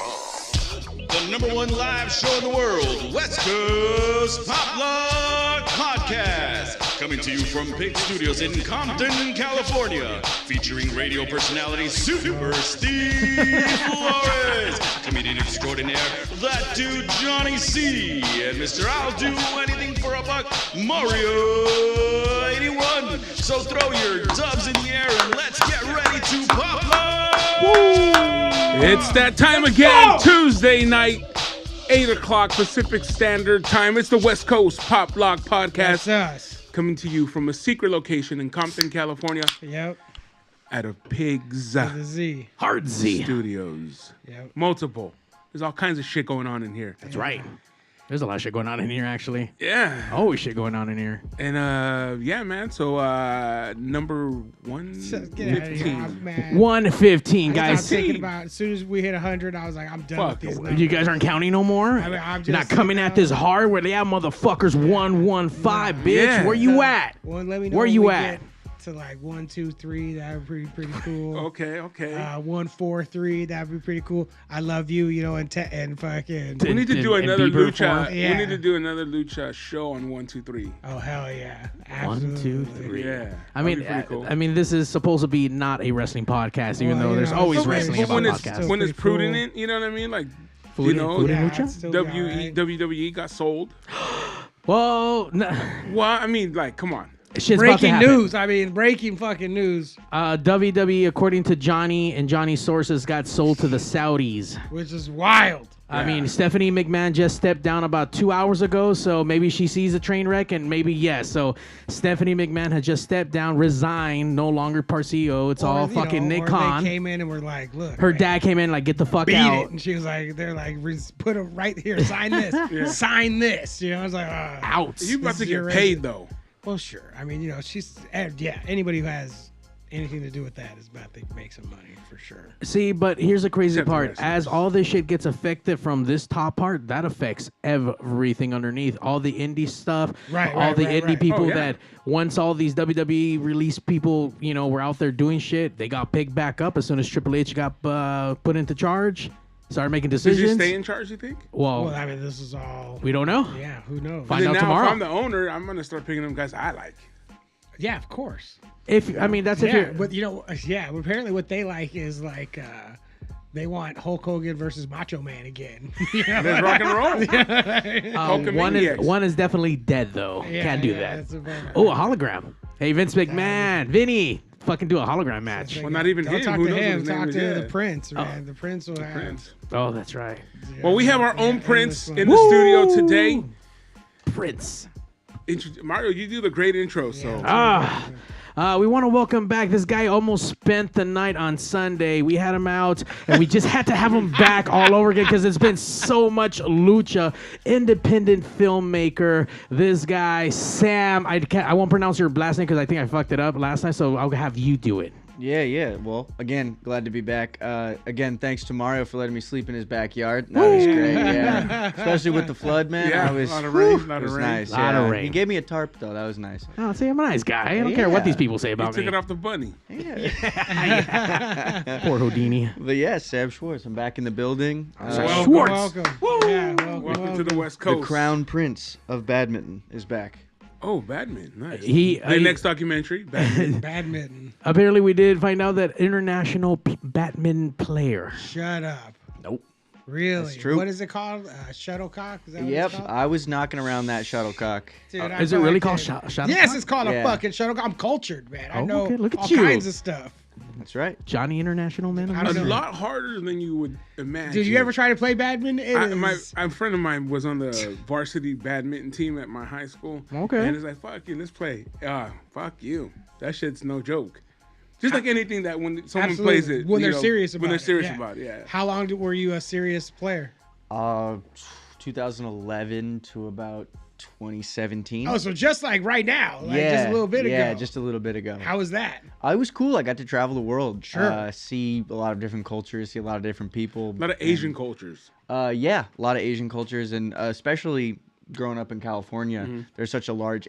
The number one live show in the world, West Coast Pop Log Podcast. Coming to you from Pig Studios in Compton, California. Featuring radio personality Super Steve Flores. Comedian extraordinaire, that dude Johnny C. And Mr. I'll Do Anything for a Buck, Mario 81. So throw your dubs in the air and let's get ready to pop log. It's that time again, Tuesday night, 8 o'clock Pacific Standard Time. It's the West Coast Pop Lock Podcast. That's us. Coming to you from a secret location in Compton, California. Yep. At a Pigs With a Z. Hard Z. Studios. Yep. Multiple. There's all kinds of shit going on in here. That's right. There's a lot of shit going on in here, actually. Yeah. Always shit going on in here. And, yeah, man. So, number Get out of here, 115. man. 115, I guys. was thinking about as soon as we hit 100, I was like, I'm done with these numbers. You guys aren't counting no more? I mean, I'm You're not just, coming at this hard where they have motherfuckers 115, bitch. Yeah. Where you at? Well, let me know Where when you we at? get to like 1, 2, 3. That would be pretty cool. Okay. 1, 4, 3. That would be pretty cool. I love you, and fucking. We need to do And another Bieber lucha. form. Yeah. We need to do another lucha show on 1, 2, 3. Oh hell yeah! 1, 2, Absolutely. 3. Yeah. I that'd mean, be pretty cool. this is supposed to be not a wrestling podcast, even Well, though you there's know, always it's wrestling still- about when it's podcasts. when it's Pretty cool. prudent, you know what I mean? Like, Food you and- know, food and Yeah, lucha? it's still got, right? WWE got sold. Well, Well, I mean, like, come on. shit's about to Breaking happen. news. I mean, breaking fucking news, WWE, according to Johnny and Johnny's sources, got sold to the Saudis. which is wild. I mean, Stephanie McMahon just stepped down about 2 hours ago, so maybe she sees a train wreck, and maybe yes. So Stephanie McMahon has just stepped down, resigned, no longer part CEO. It's all Or, you fucking know, Nick or Khan. They came in and were like, "Look, Her man, dad came in like, get the fuck beat out. it," and she was like, "They're like, put it right here, sign this, sign this." You know, I was like, Out. You about This to is get your paid resident. though. Well, sure. I mean, you know, she's anybody who has anything to do with that is about to make some money for sure. See, but here's the crazy Except the part. wrestlers. As all this shit gets affected from this top part, that affects everything underneath. All the indie stuff, Right, all the right, indie right. people Oh, yeah. that once all these WWE release people, you know, were out there doing shit, they got picked back up as soon as Triple H got put into charge, started making Did decisions. you stay in charge? You think? Well, Well, I mean, this is all. we don't know. Yeah, who knows? Find Then out now, tomorrow. if I'm the owner, I'm gonna start picking them guys I like. Yeah, of course. If I mean, that's if Yeah, you're. but you know, yeah. Apparently, what they like is like they want Hulk Hogan versus Macho Man again. You know? There's rock and roll. Hulkamaniacs. one is definitely dead though. Yeah, Can't do yeah, that. that's a bummer. Oh, a hologram. Hey, Vince McMahon, Vinny, fucking do a hologram match. Well, not even Don't him. talk Who to knows what him. his name Talk is to yet? the Prince, man. The Prince will have. Prince. Oh, that's right. Well, we have our own Yeah, Prince endless in the one. studio today. Prince. Mario, you do the great intro, so. We want to welcome back. This guy almost spent the night on Sunday. We had him out, and we just had to have him back all over again because it's been so much lucha. Independent filmmaker. This guy, Sam. I won't pronounce your last name because I think I fucked it up last night, so I'll have you do it. Yeah. Well, again, glad to be back. Again, thanks to Mario for letting me sleep in his backyard. That was great. Yeah, especially with the flood, man. Yeah, I was, lot of rain, it lot of was rain. nice. Lot of yeah. rain. He gave me a tarp though. That was nice. Oh, see, I'm a nice guy. I don't care what Yeah. these people say You about took me. it off the bunny. Poor Houdini. But yeah, Sam Schwartz. I'm back in the building. Welcome. Welcome. Yeah, Welcome to the West The Coast. Crown Prince of Badminton is back. Oh, Badminton. Nice. He- the next documentary, Badminton. Badminton. Apparently, we did find out that international badminton player. Shut up. Nope. Really? That's true. What is it called? Shuttlecock? Is that what Yep, it's called? I was knocking around that shuttlecock. Dude, I Is it feel really like called that- shot? Yes, it's called a Yeah. fucking shuttlecock. I'm cultured, man. I Oh, know okay, look at all you. kinds of stuff. That's right. Johnny International Man. I A don't know. lot harder than you would imagine. Did you ever try to play badminton? It is- A friend of mine was on the varsity badminton team at my high school. Okay. And it's like, fuck you, let's play. Fuck you. That shit's no joke. Just like anything that when someone Absolutely. plays it. When you they're know, serious about it. When they're serious yeah. about it, yeah. How long were you a serious player? 2011 to about 2017. Oh, so just like right now, like just a little bit ago. Yeah, just a little bit ago. How was that? It was cool. I got to travel the world. Sure. See a lot of different cultures, see a lot of different people. A lot of Asian cultures. Yeah, a lot of Asian cultures, and especially growing up in California, there's such a large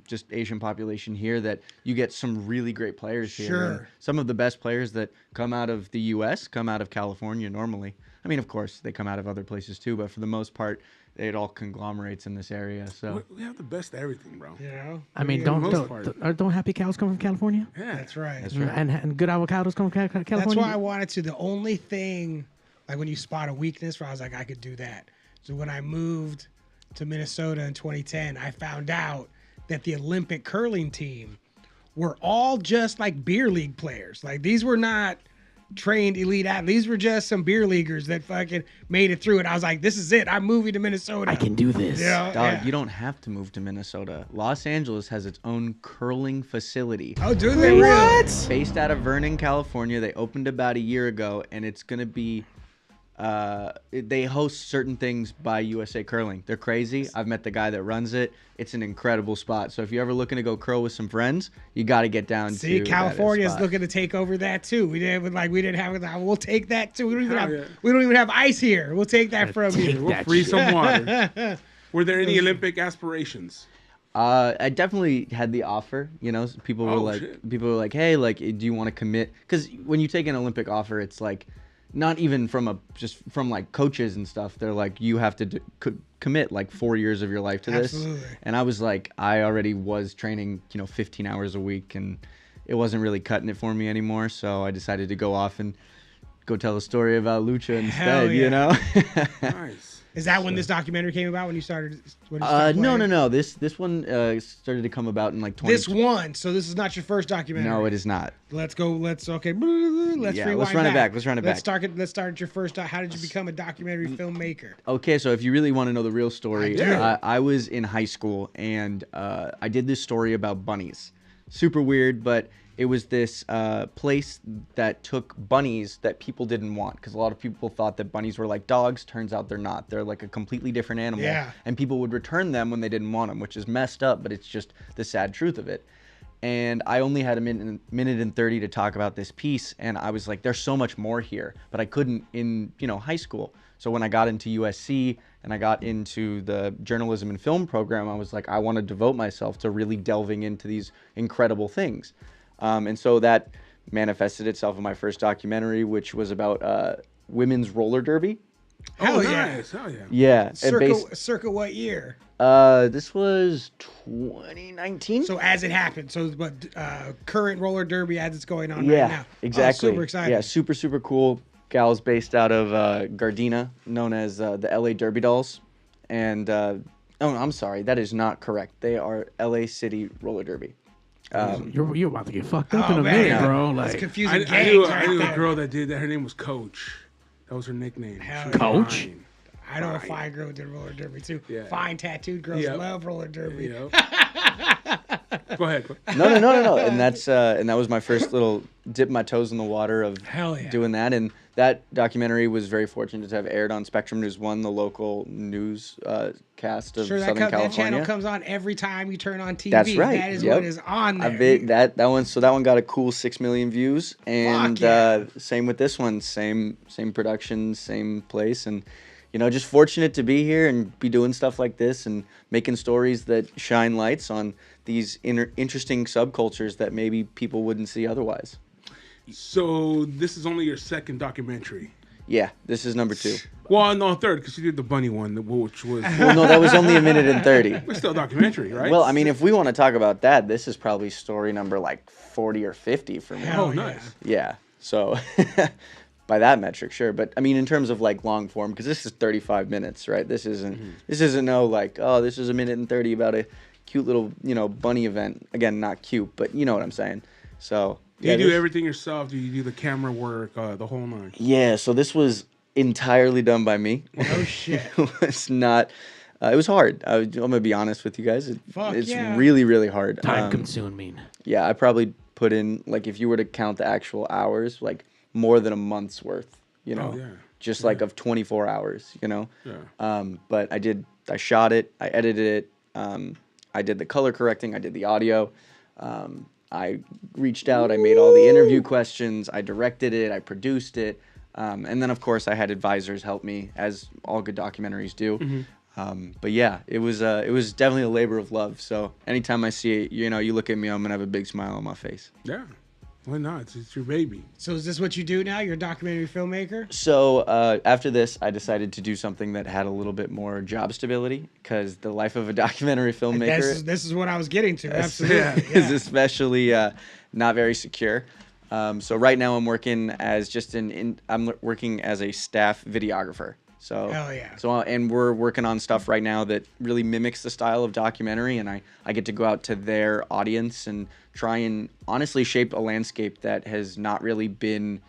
just Asian population here that you get some really great players here. Sure. And some of the best players that come out of the U.S. come out of California normally. I mean, of course, they come out of other places too, but for the most part, it all conglomerates in this area. So We have the best of everything, bro. You know? I mean, most part. don't happy cows come from California? Yeah. That's right. that's right. And good avocados come from California? That's why I wanted to. The only thing, like when you spot a weakness, where I was like, I could do that. So when I moved to Minnesota in 2010, I found out that the Olympic curling team were all just like beer league players. Like these were not trained elite athletes. These were just some beer leaguers that fucking made it through it. I was like, this is it. I'm moving to Minnesota. I can do this. You know? Dog, Yeah. you don't have to move to Minnesota. Los Angeles has its own curling facility. Oh, do they really? Based out of Vernon, California. They opened about a year ago, and it's going to be they host certain things by USA Curling. They're crazy. I've met the guy that runs it. It's an incredible spot. So if you're ever looking to go curl with some friends, you got to get down to See, that California's spot. looking to take over that too. We didn't have it. We'll take that too. We don't even have ice here. We'll take that from you. We'll freeze some water. Were there any Olympic aspirations? I definitely had the offer. You know, people were shit. people were like, hey, like, do you want to commit? Because when you take an Olympic offer, it's like, not even just from like coaches and stuff. They're like, you have to commit like 4 years of your life to this. Absolutely. And I was like, I already was training, 15 hours a week, and it wasn't really cutting it for me anymore. So I decided to go off and go tell a story about lucha instead. yeah. You know. Nice. Is that when this documentary came about? When you started? No. This one started to come about in like 20. This one. So this is not your first documentary. No, it is not. Let's go. Let's Yeah, rewind let's run it back. Let's run it back. Let's start at your first. How did you become a documentary filmmaker? Okay, so if you really want to know the real story, I do. I was in high school, and I did this story about bunnies. Super weird, but it was this place that took bunnies that people didn't want, because a lot of people thought that bunnies were like dogs. Turns out they're not. They're like a completely different animal. Yeah. And people would return them when they didn't want them, which is messed up, but it's just the sad truth of it. And I only had a minute and 30 to talk about this piece, and I was like, there's so much more here, but I couldn't in high school. So when I got into USC and I got into the journalism and film program, I was like, I want to devote myself to really delving into these incredible things. And so that manifested itself in my first documentary, which was about women's roller derby. Hell oh, yeah. nice. Hell yeah. Yeah. Circa what year? This was 2019. So as it happened. So but current roller derby as it's going on Yeah, right now. exactly. Oh, super exciting. Yeah, super cool. Gals based out of Gardena, known as the LA Derby Dolls. And, oh, I'm sorry, that is not correct. They are LA City Roller Derby. You're about to get fucked up Oh, in a man. minute, bro. It's Like, confusing. I gangs knew right a there. girl that did that. Her name was Coach. That was her nickname. Hell She was yeah. Coach? fine. I know a Fine. fine girl who did roller derby too. Yeah. Fine tattooed girls Yep. love roller derby. You know? Go ahead. No. And that was my first little dip my toes in the water of Hell yeah. doing that. And that documentary was very fortunate to have aired on Spectrum News 1, the local news cast of Sure, Southern that California. channel comes on every time you turn on TV. That's right. That is Yep. what is on there. That one got a cool 6 million views, and Fuck yeah. same with this one, same production, same place, and just fortunate to be here and be doing stuff like this and making stories that shine lights on these interesting subcultures that maybe people wouldn't see otherwise. So this is only your second documentary. Yeah, this is number 2. Well, no, third, because you did the bunny one, which was Well, no, that was only a minute and 30. but still a documentary, right? Well, I mean, if we want to talk about that, this is probably story number like 40 or 50 for me. Hell oh, yeah. nice. Yeah. So by that metric, sure. But I mean, in terms of like long form, because this is 35 minutes, right? This isn't no like, oh, this is a minute and 30 about a cute little, bunny event. Again, not cute, but you know what I'm saying. So Do you do everything yourself? Do you do the camera work, the whole nine? Yeah. So this was entirely done by me. Oh shit. It was not. It was hard. I'm gonna be honest with you guys. It's yeah. really, really hard. time consuming. Yeah, I probably put in, like, if you were to count the actual hours, like more than a month's worth, Oh, yeah. just like of 24 hours, Yeah. But I shot it, I edited it, I did the color correcting, I did the audio, I reached out, I made all the interview questions, I directed it, I produced it, and then of course I had advisors help me, as all good documentaries do. But yeah, it was definitely a labor of love. So anytime I see it, you look at me, I'm gonna have a big smile on my face. Yeah. Why not? It's your baby. So is this what you do now? You're a documentary filmmaker? So after this, I decided to do something that had a little bit more job stability, because the life of a documentary filmmaker This is what I was getting to. Absolutely. is especially not very secure. So right now I'm working as I'm working as a staff videographer. So, Hell yeah. And we're working on stuff right now that really mimics the style of documentary, and I get to go out to their audience and try and honestly shape a landscape that has not really been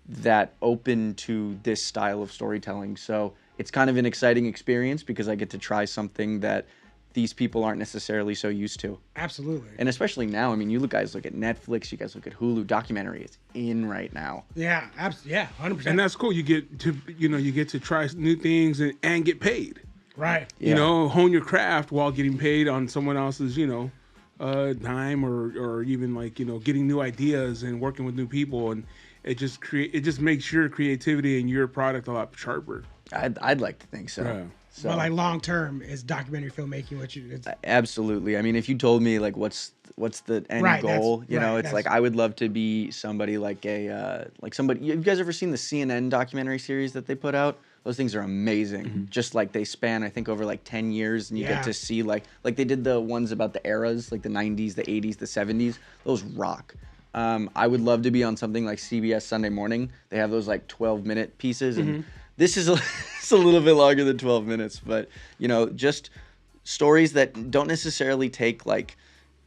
that open to this style of storytelling. So it's kind of an exciting experience because I get to try something that these people aren't necessarily so used to. Absolutely. And especially now, I mean, you guys look at Netflix, you guys look at Hulu, documentary is in right now. Yeah, yeah, 100%. And that's cool. You get to try new things and get paid. right. You know, hone your craft while getting paid on someone else's, dime or even like, getting new ideas and working with new people. And it just makes your creativity and your product a lot sharper. I'd like to think so. Yeah. So But like long term, is documentary filmmaking what you? It's, absolutely. I mean, if you told me like what's the end Right, goal, that's- it's like I would love to be somebody like somebody. You guys ever seen the CNN documentary series that they put out? Those things are amazing. Mm-hmm. Just like they span, I think, over like 10 years, and you Yeah. get to see like they did the ones about the eras, like the 90s, the 80s, the 70s. Those rock. I would love to be on something like CBS Sunday Morning. They have those like 12-minute pieces, and this is it's a little bit longer than 12 minutes, but just stories that don't necessarily take like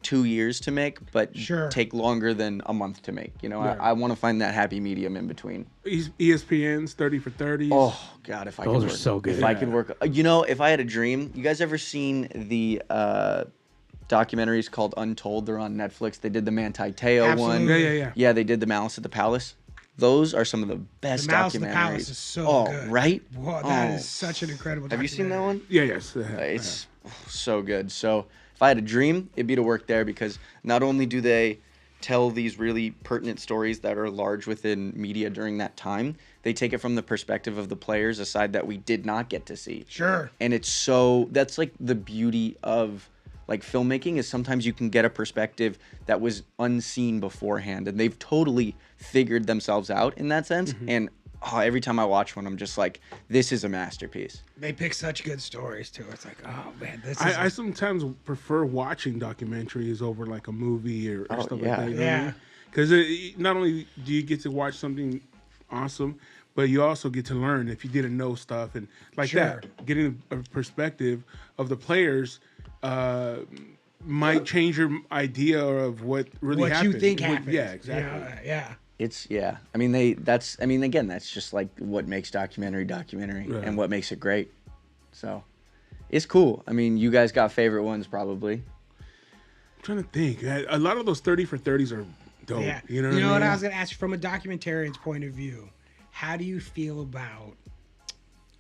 2 years to make, but Sure. take longer than a month to make. I want to find that happy medium in between. ESPN's 30 for 30s. Oh God, if I Those could are work, so good. If I could work, if I had a dream. You guys ever seen the documentaries called Untold? They're on Netflix. They did the Manti Te'o one. Absolutely. Yeah. Yeah, they did the Malice at the Palace. Those are some of the best The Malice documentaries. at the Palace is so good. Right? Whoa, that Oh. is such an incredible. Have you seen that one? Yes. It's so good. So if I had a dream, it'd be to work there, because not only do they tell these really pertinent stories that are large within media during that time, they take it from the perspective of the players, a side that we did not get to see. Sure. And that's like the beauty of like filmmaking, is sometimes you can get a perspective that was unseen beforehand, and they've totally figured themselves out in that sense. And every time I watch one, I'm just like, this is a masterpiece. They pick such good stories too. It's like, oh man, this is. I sometimes prefer watching documentaries over like a movie or stuff yeah. like that. Yeah. Because not only do you get to watch something awesome, but you also get to learn if you didn't know stuff, and like Sure. that, getting a perspective of the players might change your idea of what really what happened. you think happened. Yeah, exactly. Yeah. I mean, again, that's just like what makes documentary Right. and what makes it great. So it's cool. I mean, you guys got favorite ones probably. I'm trying to think. A lot of those 30 for 30s are dope. Yeah. You know what what I mean? I was going to ask you from a documentarian's point of view, how do you feel about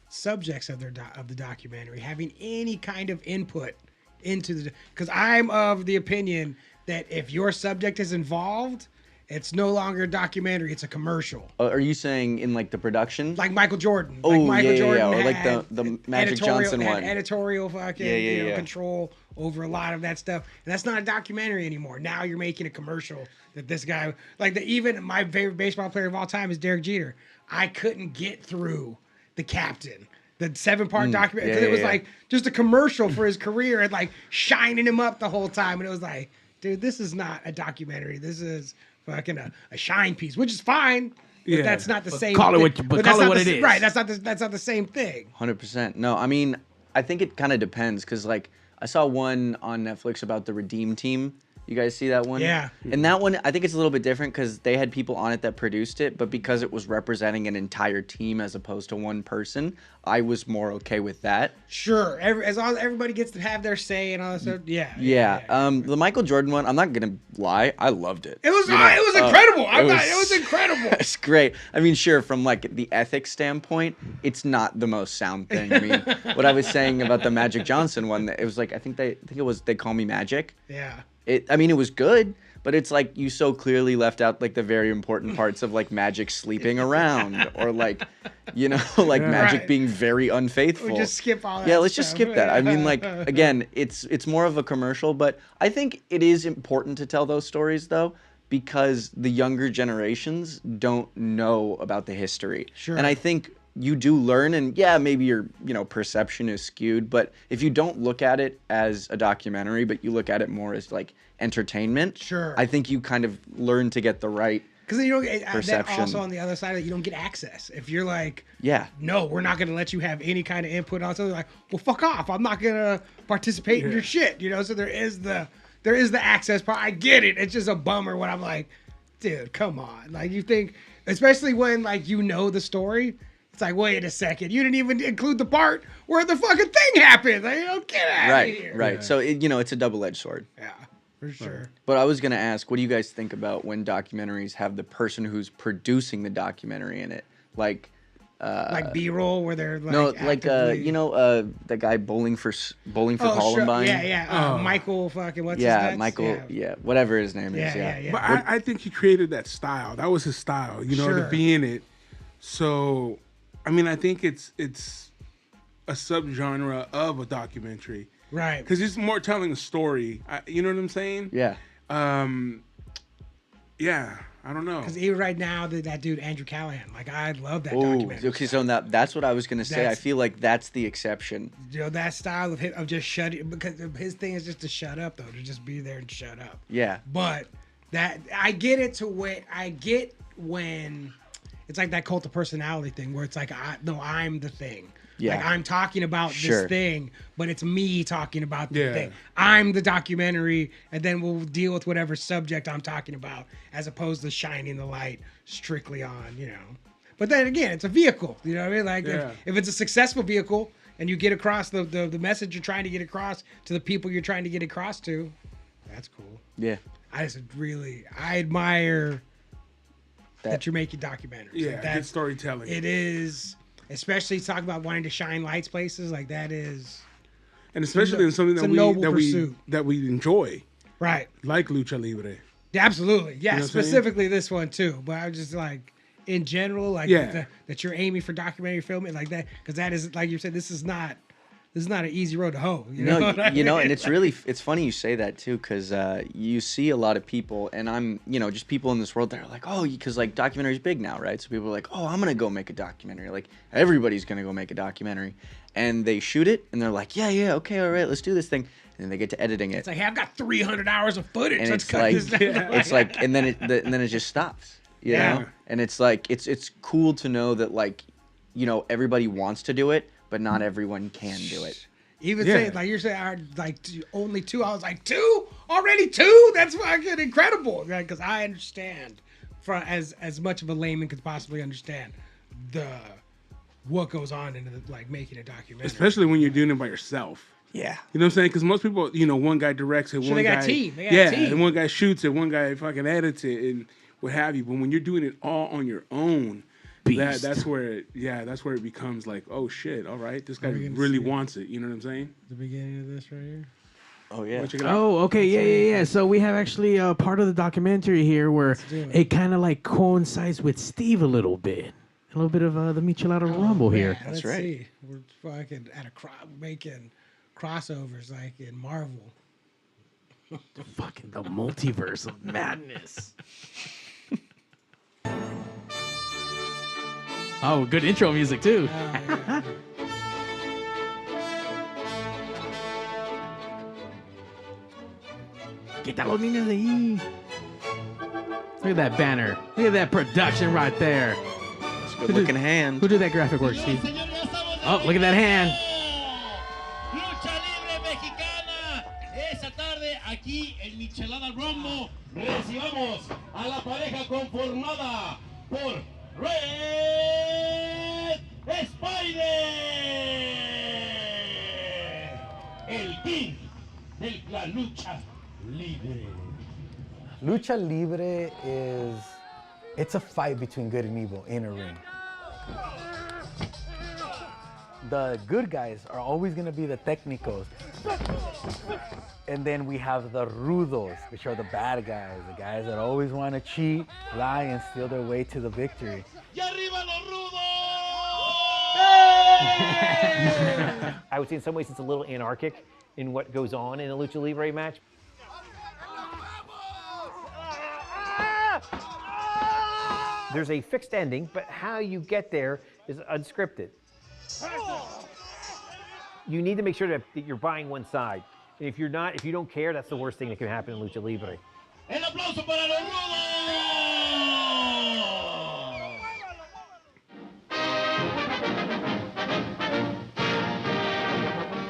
subjects of the documentary having any kind of input into the, because I'm of the opinion that if your subject is involved, it's no longer a documentary, it's a commercial. Are you saying in like the production? Like Michael Jordan. Oh, Like Michael yeah. Jordan Or like had the Magic editorial- Johnson had one. editorial fucking Yeah. control over a lot of that stuff. And that's not a documentary anymore. Now you're making a commercial that this guy, even my favorite baseball player of all time is Derek Jeter. I couldn't get through The Captain, the 7-part documentary, because it was like just a commercial for his career and like shining him up the whole time. And it was like, dude, this is not a documentary. This is fucking a shine piece, which is fine. But that's not the same. call it what- thing. but that's call it not what the it s- is. Right. That's not the same thing. 100%. No, I mean, I think it kind of depends, because like I saw one on Netflix about the Redeem Team. You guys see that one? Yeah. And that one, I think it's a little bit different because they had people on it that produced it, but because it was representing an entire team as opposed to one person, I was more okay with that. Sure. As long as everybody gets to have their say and all that stuff. Yeah. The Michael Jordan one, I'm not gonna lie, I loved it. It was You know, it was incredible. it It was incredible. It's great. I mean, sure, from like the ethics standpoint, it's not the most sound thing. I mean, what I was saying about the Magic Johnson one, it was like I think it was They Call Me Magic. Yeah. It was good, but it's like you so clearly left out like the very important parts of like Magic sleeping around, or like You know, like Magic Right. being very unfaithful. We just skip all that. Yeah, let's just stuff. skip that. I mean, like, again, it's more of a commercial, but I think it is important to tell those stories though, because the younger generations don't know about the history. Sure. And I think you do learn, and yeah, maybe your perception is skewed, but if you don't look at it as a documentary, but you look at it more as like entertainment, Sure. I think you kind of learn to get the right. Because then you don't. Then Perception. also on the other side of it, you don't get access. If you're like, Yeah. no, we're not going to let you have any kind of input on something. Like, well, fuck off. I'm not going to participate in your shit. You know. So there is the access part. I get it. It's just a bummer when I'm like, dude, come on. Like you think, especially when like you know the story. It's like, wait a second, you didn't even include the part where the fucking thing happened. Like, you know, get out of here. Right. So it's a double-edged sword. Yeah, for sure. But I was gonna ask, what do you guys think about when documentaries have the person who's producing the documentary in it, like B-roll where they're like no, like actively- that guy bowling for Columbine. Yeah. Michael fucking what's his Yeah, nuts? Michael. Yeah, whatever his name is. Yeah. But I think he created that style. That was his style, to Sure. be in it. So, I mean, I think it's a subgenre of a documentary Right. because it's more telling a story. You know what I'm saying? Yeah. Yeah. I don't know. Because even right now, that dude Andrew Callahan, like I love that Oh, documentary. okay. So that's what I was gonna say. I That's- feel like that's the exception. That style of him of just shutting, because his thing is just to shut up though, to just be there and shut up. Yeah. But that I get it to when it's like that cult of personality thing where it's like I'm the thing. Yeah. Like I'm talking about Sure. this thing, but it's me talking about the Yeah. thing. I'm the documentary, and then we'll deal with whatever subject I'm talking about, as opposed to shining the light strictly on, But then again, it's a vehicle. You know what I mean? Like Yeah. if it's a successful vehicle and you get across the message you're trying to get across to the people you're trying to get across to, that's cool. Yeah. I admire that That- you're making documentaries. Yeah, Like, good that's storytelling. it is, especially talk about wanting to shine lights places like that is And especially in something it's a noble pursuit. that we enjoy, right. like lucha libre. Yeah, absolutely. Yeah, know what I'm saying? specifically this one too. But I was just like, in general, like Yeah. that you're aiming for documentary filming like that, because that is, like you said, this is not an easy road to hoe. You know, No, what I mean? and it's funny you say that too, because you see a lot of people, and I'm, just people in this world that are like, oh, because like documentary's big now, right? So people are like, oh, I'm gonna go make a documentary. Like everybody's gonna go make a documentary, and they shoot it, and they're like, yeah, okay, all right, let's do this thing, and then they get to editing it, It's like, hey, I've got 300 hours of footage. and Let's it's cut like, this down. it's like, and then it just stops, you Yeah. know, and it's like, it's cool to know that like, everybody wants to do it, but not everyone can do it. Even Yeah. saying, like you're saying, only 2. I was like, 2 already 2. That's fucking incredible. Because I understand, as much of a layman could possibly understand, what goes on in like making a documentary. Especially when you're doing it by yourself. Yeah. You know what I'm saying? Because most people, one guy directs it, Sure, one they guy, got a team. They got a team. and one guy shoots it, one guy fucking edits it, and what have you. But when you're doing it all on your own, that's where it becomes like, oh shit, all right, this guy we gonna really see it? wants it. You know what I'm saying? The beginning of this right here. Oh yeah. Check it out. Oh, okay, yeah. So we have actually part of the documentary here where do it. it kind of like coincides with Steve a little bit of the Michelada Rumble here. Yeah, let's right. see. We're fucking making crossovers like in Marvel. Fucking the multiverse of madness. Oh, good intro music too. Yeah. Quita los niños de ahí. Look at that banner. Look at that production right there. It's a good looking hand. Who did that graphic work, Steve? Oh, look at that hand. Lucha libre mexicana. Esta tarde aquí en Michelada Rumble recibamos a la pareja conformada por Red Spider, el king de la lucha libre. Lucha Libre it's a fight between good and evil in a ring. The good guys are always gonna be the técnicos. And then we have the rudos, which are the bad guys, the guys that always wanna cheat, lie, and steal their way to the victory. ¡Y arriba los rudos! I would say in some ways it's a little anarchic in what goes on in a lucha libre match. There's a fixed ending, but how you get there is unscripted. You need to make sure that you're buying one side. And if you don't care, that's the worst thing that can happen in lucha libre. El aplauso para los rudos.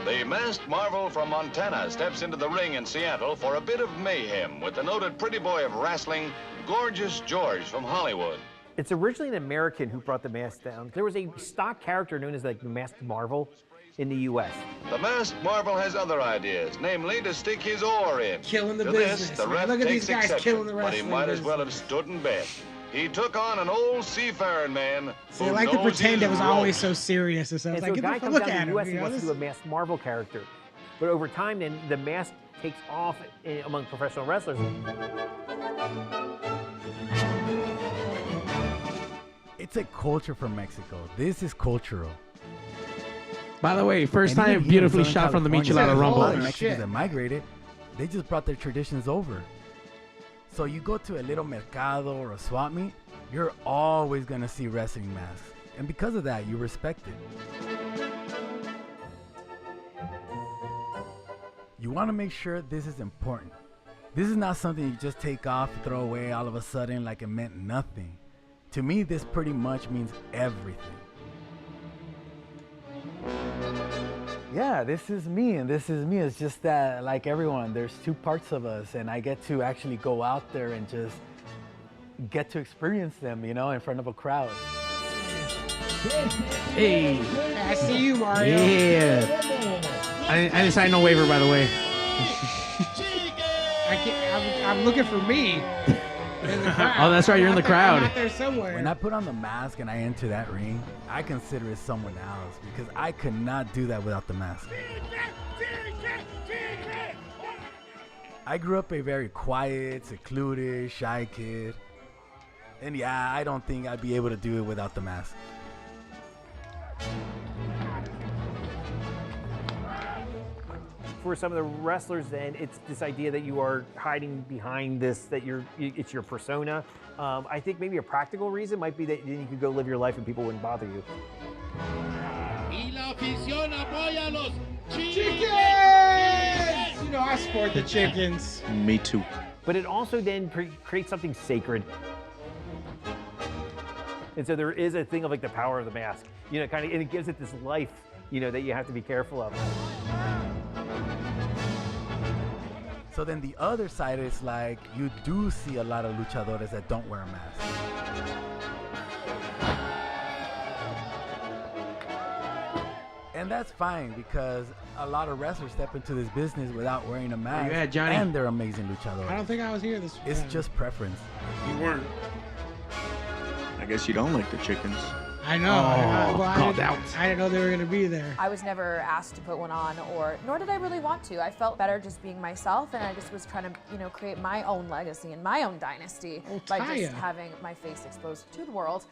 The masked marvel from Montana steps into the ring in Seattle for a bit of mayhem with the noted pretty boy of wrestling, Gorgeous George from Hollywood. It's originally an American who brought the mask down. There was a stock character known as like the Masked Marvel in the U.S. The masked marvel has other ideas, namely to stick his oar in. Killing the to business. This, the ref Look at takes these guys exception, killing the but he wrestling might as well have business. stood in bed. He took on an old seafaring man So who they like to knows pretend his it was always ropes. so serious and stuff. And Like, so a get guy the comes look down at to the him. U.S. and You know, wants to do a Masked Marvel character. But over time, then the mask takes off among professional wrestlers. It's a culture from Mexico. This is cultural. By the way, first And even time here in beautifully Southern shot from the California, Michelada there's a Rumble. lot of Holy Mexicans shit. that migrated, they just brought their traditions over. So you go to a little mercado or a swap meet, you're always gonna see wrestling masks, and because of that, you respect it. You want to make sure this is important. This is not something you just take off, throw away all of a sudden like it meant nothing. To me, this pretty much means everything. Yeah, this is me and this is me. It's just that, like everyone, there's two parts of us, and I get to actually go out there and just get to experience them, you know, in front of a crowd. Hey. I see you, Mario. Yeah. I didn't sign no waiver, by the way. I can't, I'm looking for me. In the crowd. Oh, that's right, you're in the crowd. I'm out there somewhere. When I put on the mask and I enter that ring, I consider it someone else because I could not do that without the mask. I grew up a very quiet, secluded, shy kid. And yeah, I don't think I'd be able to do it without the mask. For some of the wrestlers, then it's this idea that you are hiding behind this, that it's your persona. I think maybe a practical reason might be that then you could go live your life and people wouldn't bother you. Y la afición apoya a los Chickens! You know, I support the chickens. Me too. But it also then creates something sacred. And so there is a thing of like the power of the mask, you know, kind of, and it gives it this life, you know, that you have to be careful of. So then the other side is like, you do see a lot of luchadores that don't wear a mask. And that's fine because a lot of wrestlers step into this business without wearing a mask. you at, Johnny? And they're amazing luchadores. I don't think I was here this It's time. just preference. You weren't. I guess you don't like the chickens. I know. Well, called I out. didn't know they were going to be there. I was never asked to put one on, nor did I really want to. I felt better just being myself, and I just was trying to, you know, create my own legacy and my own dynasty by Taya. just having my face exposed to the world.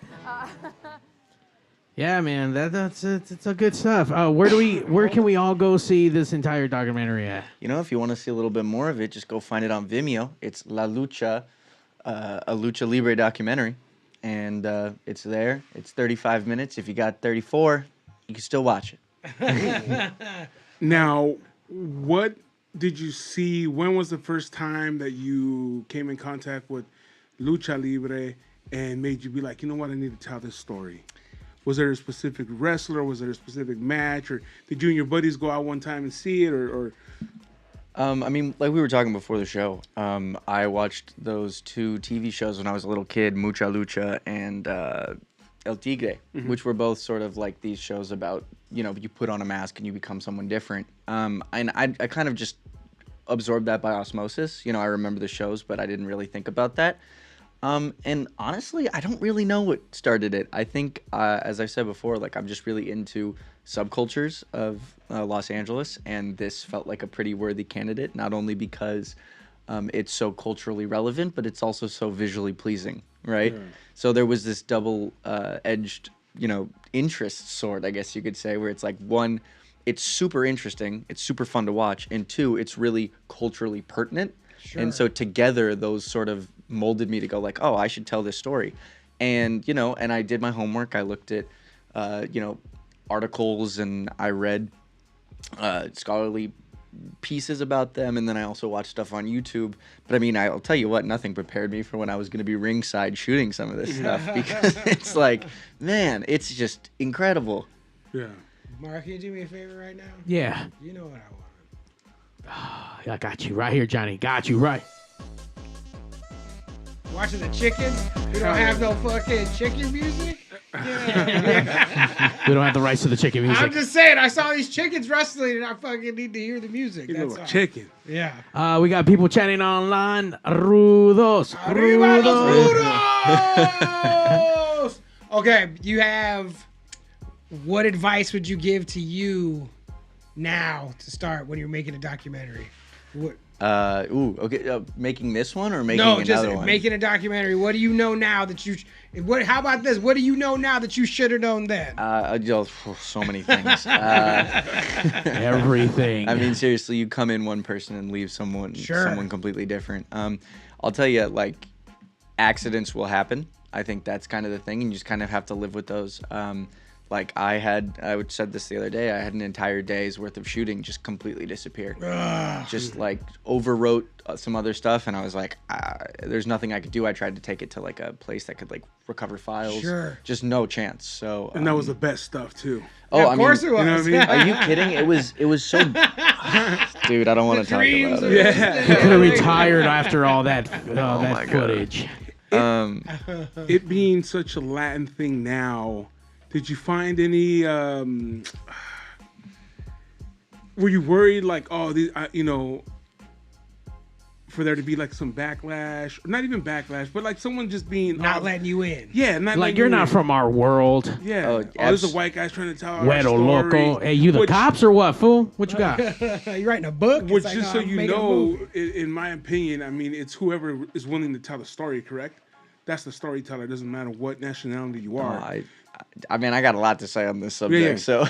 Yeah, man, it's a good stuff. Where can we all go see this entire documentary at? You know, if you want to see a little bit more of it, just go find it on Vimeo. It's La Lucha, a Lucha Libre documentary. And it's there. It's 35 minutes. If you got 34, you can still watch it. Now, what did you see? When was the first time that you came in contact with Lucha Libre and made you be like, you know what, I need to tell this story? Was there a specific wrestler? Was there a specific match? Or did you and your buddies go out one time and see it? Or I mean, like we were talking before the show, I watched those two TV shows when I was a little kid, Mucha Lucha and El Tigre, which were both sort of like these shows about, you know, you put on a mask and you become someone different. And I kind of just absorbed that by osmosis. You know, I remember the shows, but I didn't really think about that. And honestly, I don't really know what started it. I think, as I said before, like I'm just really into subcultures of Los Angeles, and this felt like a pretty worthy candidate, not only because it's so culturally relevant, but it's also so visually pleasing, right? Yeah. So there was this double-edged interest sort, I guess you could say, where it's like, one, it's super interesting, it's super fun to watch, and two, it's really culturally pertinent. And so together those sort of molded me to go like, oh, I should tell this story. And and I did my homework. I looked at articles, and I read scholarly pieces about them, and then I also watched stuff on YouTube. But I mean, I'll tell you what, nothing prepared me for when I was going to be ringside shooting some of this stuff, because it's like, man, it's just incredible. Yeah. Mark, can you do me a favor right now? Yeah. You know what I want. I got you right here, Johnny. Got you right. Watching the chickens? We don't have no fucking chicken music? Yeah. We don't have the rights to the chicken music. I'm just saying, I saw these chickens wrestling and I fucking need to hear the music. You That's know, all. chicken. Yeah. We got people chatting online. Rudos. Arriba Rudos. los rudos! Okay, you have. What advice would you give to you now to start when you're making a documentary? What? Okay. Making this one or making just another one? making a documentary. What do you know now that you? How about this? What do you know now that you should have known then? So many things. Everything. I mean, seriously, you come in one person and leave someone completely different. I'll tell you, like, accidents will happen. I think that's kind of the thing, and you just kind of have to live with those. Like I said this the other day, I had an entire day's worth of shooting just completely disappear. Just like overwrote some other stuff, and I was like, there's nothing I could do. I tried to take it to like a place that could like recover files. Sure. Just no chance. So And that was the best stuff too. Oh, yeah, of course it was. You know what I mean? Are you kidding? It was so. Dude, I don't want to talk about it. Yeah. You could have retired after all that my God. footage. It being such a Latin thing now, did you find any? Were you worried, like, oh, these, for there to be like some backlash, not even backlash, but like someone just being Not letting you in. Yeah, not Like letting you're you not in. from our world. Yeah. Oh, There's a white guy's trying to tell our Wedo story. loco. Hey, you the Which- cops or what, fool? What you got? You writing a book? Which, It's like, just so I'm you making a know, movie. in my opinion, I mean, it's whoever is willing to tell the story, correct? That's the storyteller. It doesn't matter what nationality you are. I mean, I got a lot to say on this subject, so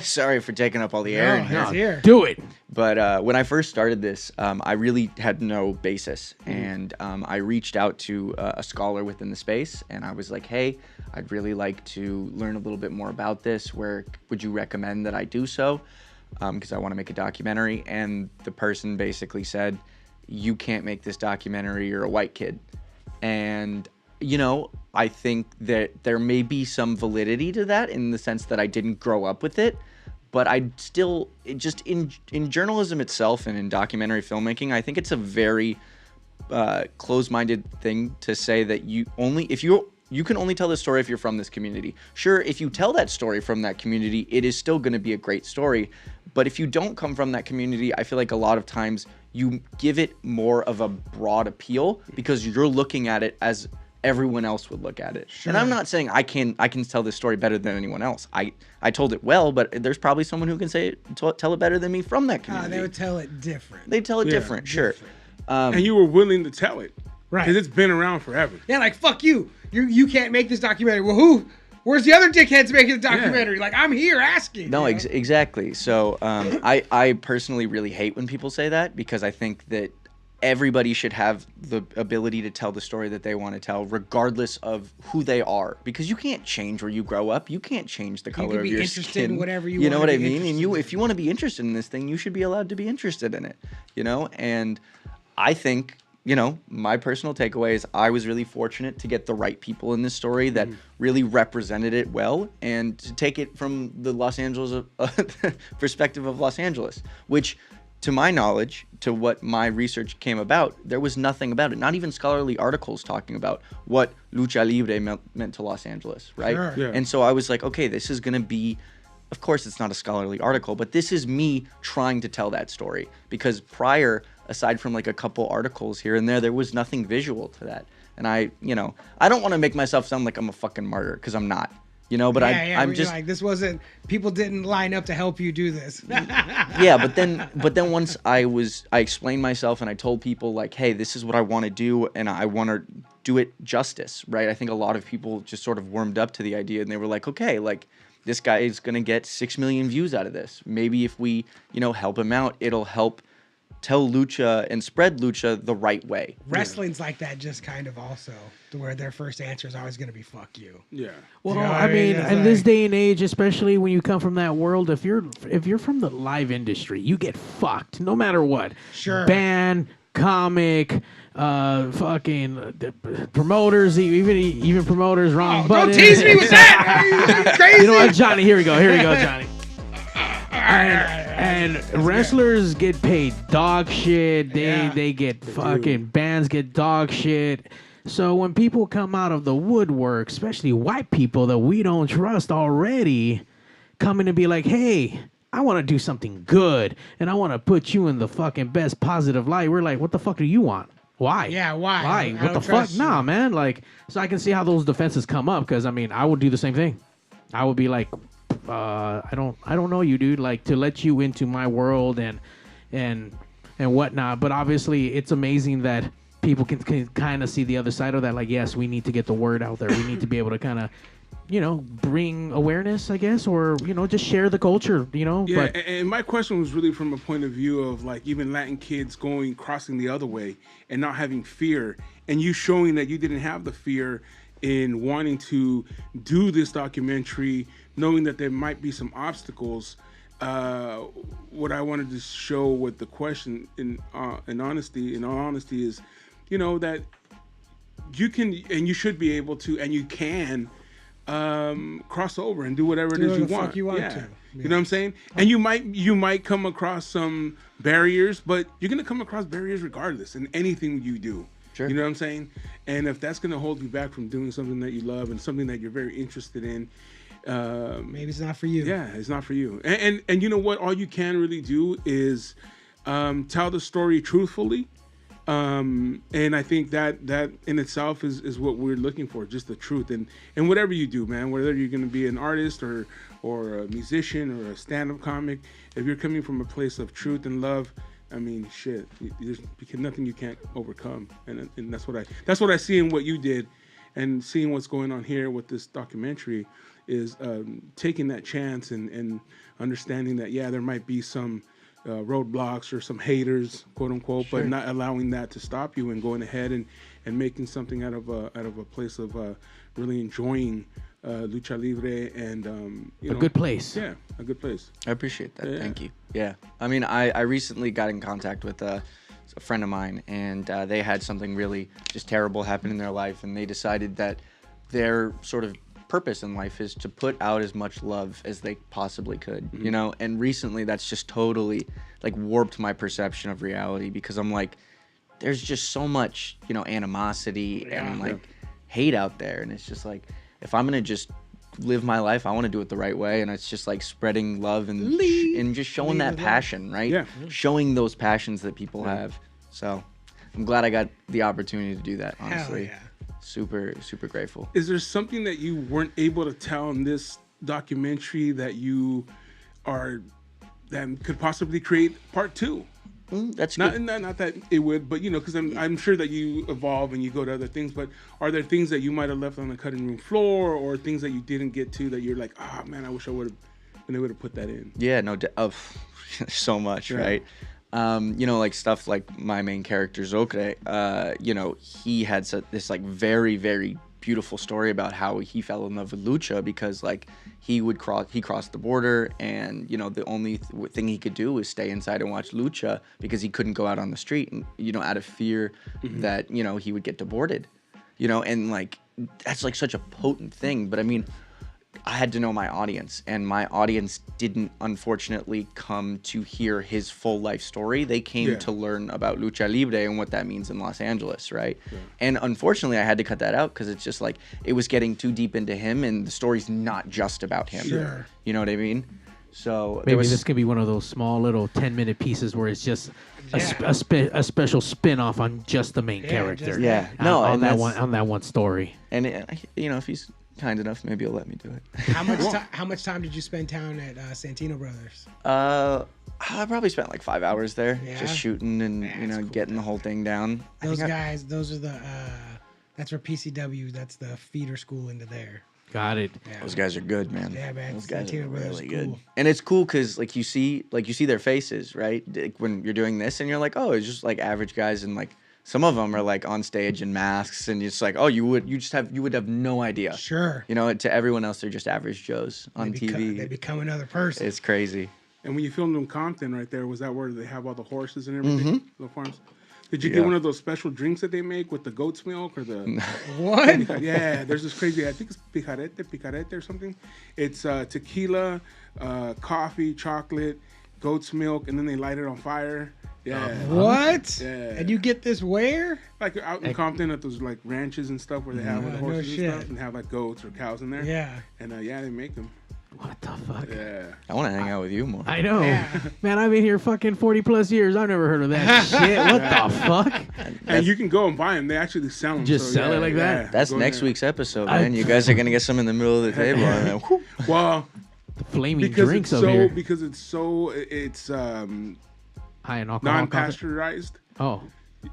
sorry for taking up all the air. in here. It's here. Do it. But when I first started this, I really had no basis, and I reached out to a scholar within the space, and I was like, hey, I'd really like to learn a little bit more about this. Where would you recommend that I do so? Because I want to make a documentary. And the person basically said, you can't make this documentary, you're a white kid. And I think that there may be some validity to that in the sense that I didn't grow up with it, but I still, just in journalism itself and in documentary filmmaking, I think it's a very closed-minded thing to say that you can only tell the story if you're from this community. Sure, if you tell that story from that community, it is still going to be a great story, but if you don't come from that community, I feel like a lot of times you give it more of a broad appeal because you're looking at it as everyone else would look at it. Sure. And I'm not saying I can tell this story better than anyone else. I told it well, but there's probably someone who can tell it better than me from that community. They would tell it different. They tell it different, sure. And you were willing to tell it. Right. Because it's been around forever. Yeah, like, fuck you. You can't make this documentary. Well, where's the other dickheads making the documentary? Like, I'm here asking. No, exactly. So I personally really hate when people say that because I think that everybody should have the ability to tell the story that they want to tell, regardless of who they are. Because you can't change where you grow up. You can't change the color of your interested skin. in whatever you know wanna what I be mean? And interested if you want to be interested in this thing, you should be allowed to be interested in it. And I think, my personal takeaway is I was really fortunate to get the right people in this story that really represented it well, and to take it from the Los Angeles perspective of Los Angeles, which, to my knowledge, to what my research came about, there was nothing about it. Not even scholarly articles talking about what lucha libre meant to Los Angeles, right? Sure. Yeah. And so I was like, okay, this is going to be, of course it's not a scholarly article, but this is me trying to tell that story. Because prior, aside from like a couple articles here and there was nothing visual to that. And I don't want to make myself sound like I'm a fucking martyr, because I'm not. But I'm just like, this wasn't, people didn't line up to help you do this. Yeah, but then once I explained myself and I told people like, hey, this is what I want to do, and I want to do it justice, right? I think a lot of people just sort of warmed up to the idea, and they were like, okay, like this guy is gonna get 6 million views out of this. Maybe if we, help him out, it'll help tell lucha and spread lucha the right way. Wrestling's like that, just kind of also, to where their first answer is always going to be "fuck you." Yeah. Well, You know what I mean, It's in this like- day and age, especially when you come from that world, if you're from the live industry, you get fucked no matter what. Sure. Band, comic, fucking promoters, even promoters, wrong button. Don't tease me with that. Crazy. You know what, Johnny? Here we go, Johnny. And wrestlers get paid dog shit. They get fucking bands get dog shit. So when people come out of the woodwork, especially white people that we don't trust already, coming to be like, hey, I want to do something good and I want to put you in the fucking best positive light. We're like, what the fuck do you want? Why? Yeah, why? Why? I What don't the fuck? trust you. Nah, man. Like, so I can see how those defenses come up because I mean, I would do the same thing. I would be like, I don't know you, dude. Like, to let you into my world and whatnot. But obviously, it's amazing that people can kind of see the other side of that. Like, yes, we need to get the word out there. We need to be able to kind of, bring awareness, I guess, or just share the culture. Yeah, But and my question was really from a point of view of like even Latin kids crossing the other way and not having fear, and you showing that you didn't have the fear in wanting to do this documentary, knowing that there might be some obstacles. What I wanted to show with the question in all honesty, is, that you can and you should be able to, and you can cross over and do whatever it is you want. You want yeah. to. You know what I'm saying? And you might come across some barriers, but you're gonna come across barriers regardless in anything you do. Sure. You know what I'm saying? And if that's gonna hold you back from doing something that you love and something that you're very interested in, maybe it's not for you. yeah, it's not for you. And you know what? All you can really do is tell the story truthfully. And I think that in itself is what we're looking for, just the truth. And whatever you do, man, whether you're going to be an artist or a musician or a stand-up comic, if you're coming from a place of truth and love, I mean, shit, there's nothing you can't overcome. And that's what I see in what you did, and seeing what's going on here with this documentary is taking that chance and understanding that, yeah, there might be some roadblocks or some haters, quote unquote, Sure. but not allowing that to stop you and going ahead and making something out of a place of really enjoying lucha libre and a good place. Yeah, a good place. I appreciate that. Yeah. Thank you. Yeah. I mean, I recently got in contact with a friend of mine, and they had something really just terrible happen in their life, and they decided that their sort of purpose in life is to put out as much love as they possibly could, and recently that's just totally like warped my perception of reality, because I'm like, there's just so much, animosity and like hate out there, and it's just like, if I'm gonna just live my life, I want to do it the right way, and it's just like spreading love and just showing that passion, right? Yeah. Showing those passions that people have. So I'm glad I got the opportunity to do that, honestly. Hell yeah. Super, super grateful. Is there something that you weren't able to tell in this documentary that could possibly create part 2? That's not good. not that it would, but because I'm sure that you evolve and you go to other things. But are there things that you might have left on the cutting room floor, or things that you didn't get to that you're like, oh man, I wish I would have been able to put that in? Yeah, no, so much, right? Like stuff like my main character Zocre, he had this like very, very beautiful story about how he fell in love with lucha, because like he crossed the border, and the only thing he could do was stay inside and watch lucha, because he couldn't go out on the street, and out of fear that he would get deported, and like that's like such a potent thing. But I mean, I had to know my audience, and my audience didn't unfortunately come to hear his full life story. They came to learn about lucha libre and what that means in Los Angeles, right? Yeah. And unfortunately, I had to cut that out, because it's just like it was getting too deep into him, and the story's not just about him. Sure. You know what I mean? So maybe this could be one of those small little 10-minute pieces where it's just a special spin-off on just the main character. On that one story. And if he's kind enough, maybe he'll let me do it. How much time did you spend down at Santino Brothers? I probably spent like 5 hours there, just shooting and getting the whole thing down. Those guys, those are That's where PCW. That's the feeder school into there. Got it. Yeah. Those guys are good, man. Yeah, man. Those guys are Santino Brothers really is good. cool. And it's cool because like you see their faces, right? Like, when you're doing this, and you're like, oh, it's just like average guys, and like some of them are like on stage in masks, and it's like, oh, you would have no idea. Sure. You know, to everyone else, they're just average Joes on TV. They become another person. It's crazy. And when you filmed in Compton, right there, was that where they have all the horses and everything? Mm-hmm. The farms. Did you get one of those special drinks that they make with the goat's milk or the What? Yeah, there's this crazy. I think it's picarete or something. It's tequila, coffee, chocolate, goat's milk, and then they light it on fire. Yeah. What? Yeah. And you get this where? Like out in Compton at those like ranches and stuff where they have with the No horses shit. and stuff, and have like goats or cows in there. Yeah. And yeah, they make them. What the fuck? Yeah. I want to hang out with you more. I know. Yeah. Man, I've been here fucking 40 plus years. I've never heard of that shit. What the fuck? And you can go and buy them. They actually sell them. Just sell it like that? That's Go next there. week's episode, man. You guys are gonna get some in the middle of the table. And then, whoop. Well, Flaming because drinks it's over here. because it's High in alcohol. non-pasteurized. Oh.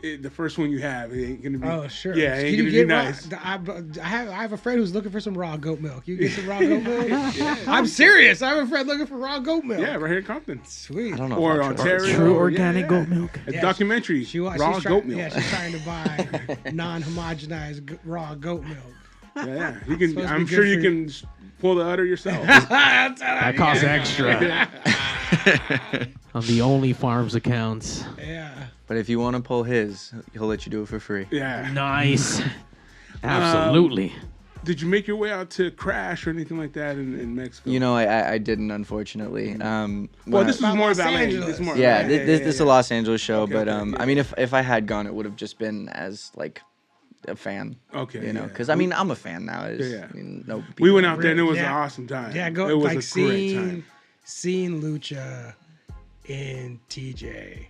The first one you have, it ain't gonna be. Oh, sure. Yeah, it ain't Can gonna you be get nice. I have a friend who's looking for some raw goat milk. You get some raw goat milk? I'm serious. I have a friend looking for raw goat milk. Yeah, right here in Compton. Sweet. I don't know. Or if I trust Ontario. it. True Yeah, organic yeah. goat milk. A Yeah, documentary. Raw she's goat milk. Yeah, she's trying to buy non-homogenized raw goat milk. Yeah, you can. Supposed to I'm be sure good you for- can pull the udder yourself. That costs extra on the Only Farms accounts. Yeah. But if you want to pull his, he'll let you do it for free. Yeah. Nice. Absolutely. Did you make your way out to Crash or anything like that in Mexico? You know, I didn't, unfortunately. Well, when this is About more Los valet. Angeles. This is more yeah, valet. this is a Los Angeles show, Okay, but okay, yeah. I mean, if I had gone, it would have just been as like a fan. Okay, You know, yeah. because I mean, I'm a fan now. Yeah. I mean, no, We people- went out there and it was an Yeah. awesome time. Yeah, It was like a great time. seeing Lucha in TJ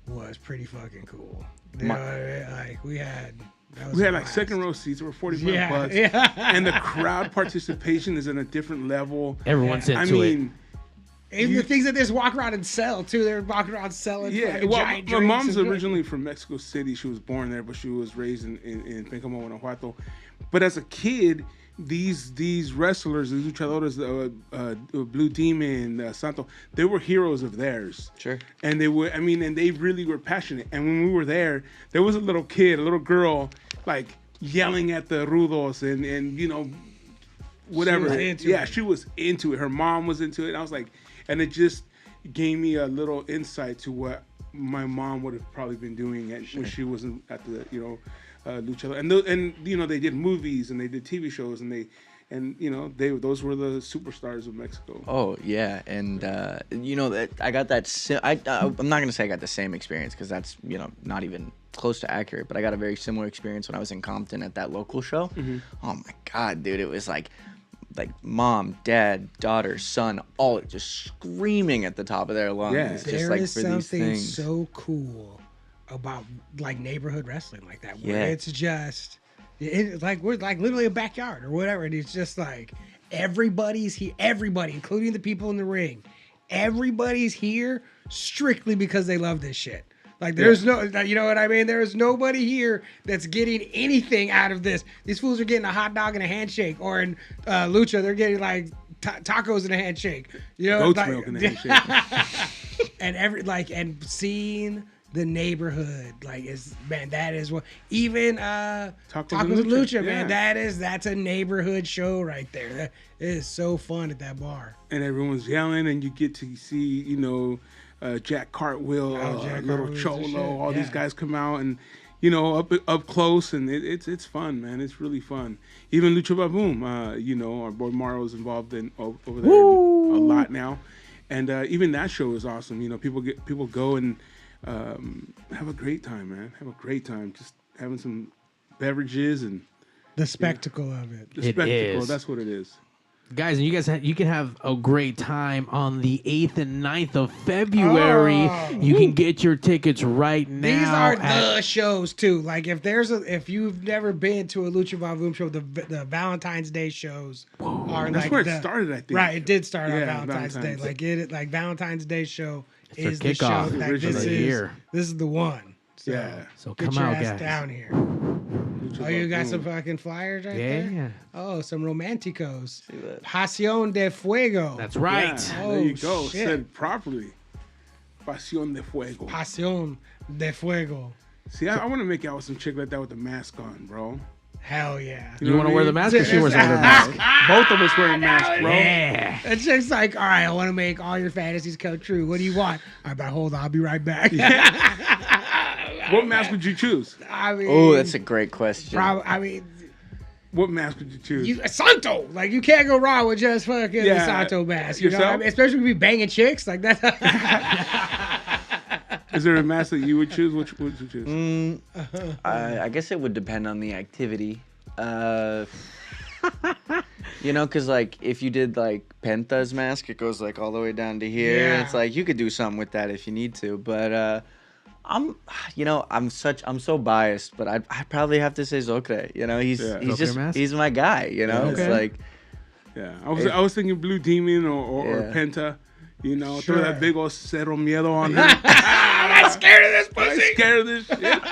was pretty fucking cool. You know what I mean? Like we had We had like second row seats. There were 45 Yeah, bucks. yeah. And the crowd participation is at a different level. Everyone's Yeah. into I it. mean, And the things that they just walk around and sell too. They're walking around selling. yeah. fucking Well, giant my drinks mom's and- originally from Mexico City. She was born there, but she was raised in Pénjamo, Guanajuato. But as a kid, these wrestlers, these luchadores, Blue Demon, Santo, they were heroes of theirs. Sure. And they were, and they really were passionate. And when we were there was a little kid, a little girl, like yelling at the rudos and you know, whatever. She was into yeah, it. she was into it. Her mom was into it. And I was like, and it just gave me a little insight to what my mom would have probably been doing when she wasn't at the, lucha. And you know, they did movies and they did TV shows and you know, those were the superstars of Mexico. Oh yeah, and you know that I got that. I'm not gonna say I got the same experience because that's, you know, not even close to accurate. But I got a very similar experience when I was in Compton at that local show. Mm-hmm. Oh my god, dude, it was like mom, dad, daughter, son, all just screaming at the top of their lungs. Yeah. Just There like is for these something things. so cool about like neighborhood wrestling like that, where Yeah. it's just like we're like literally a backyard or whatever, and it's just like everybody's here, everybody, including the people in the ring, everybody's here strictly because they love this shit. Like there's no, you know what I mean? There's nobody here that's getting anything out of this. These fools are getting a hot dog and a handshake, or in Lucha, they're getting like tacos and a handshake. You know, Goat's like, milk and a handshake. and seeing the neighborhood, like, is, man, that is what, even Tacos and Lucha, man, that's a neighborhood show right there. That is so fun at that bar. And everyone's yelling, and you get to see, you know, Jack Cartwheel, Jack Little Cartwheel's the Cholo, shit, all these yeah. guys come out and, you know, up close, and it's fun, man. It's really fun. Even Lucha Baboom, you know, our boy Mario's involved in over there a lot now, and even that show is awesome. You know, people go and have a great time, man. Have a great time, just having some beverages and The spectacle of it. the spectacle. That's what it is. Guys, and you can have a great time on the 8th and 9th of February. You can get your tickets right now. These are the shows too. Like if you've never been to a Lucha Vavoom show, the Valentine's Day shows are That's like where it started, I think. Right, it did start on Yeah, Valentine's Day. Like Valentine's Day show their is the show. kickoff Like for the year. this is the one. So Yeah. So get come your out, ass guys. down here. Oh, you got some fucking flyers right there? Yeah. Oh, some romanticos. See that? Pasión de Fuego. That's right. Yeah, Oh, there you go. shit. Said properly. Pasión de Fuego. Pasión de Fuego. See, I want to make out with some chick like that with the mask on, bro. Hell yeah. You want to what I wear the mean? mask or she wears the mask? Both of us wearing masks, bro. Yeah. That chick's like, all right, I want to make all your fantasies come true. What do you want? All right, but hold on, I'll be right back. What mask would you choose? I mean, Oh, that's a great question. I mean, What mask would you choose? Santo. Like, you can't go wrong with just fucking the Santo mask. You know what I Yourself? mean? Especially if you be banging chicks. Like, that. Is there a mask that you would choose? Which would you choose? I guess it would depend on the activity. You know, because like if you did like Penta's mask, it goes like all the way down to here. Yeah. It's like you could do something with that if you need to. But I'm so biased, but I'd probably have to say Zocre. You know, he's Zocre mask? he's my guy. You know, Okay. it's like Yeah, I was thinking Blue Demon or Yeah. Penta. You know, Sure. throw that big old Cero Miedo on him. I'm not scared of this I'm pussy. scared of this shit.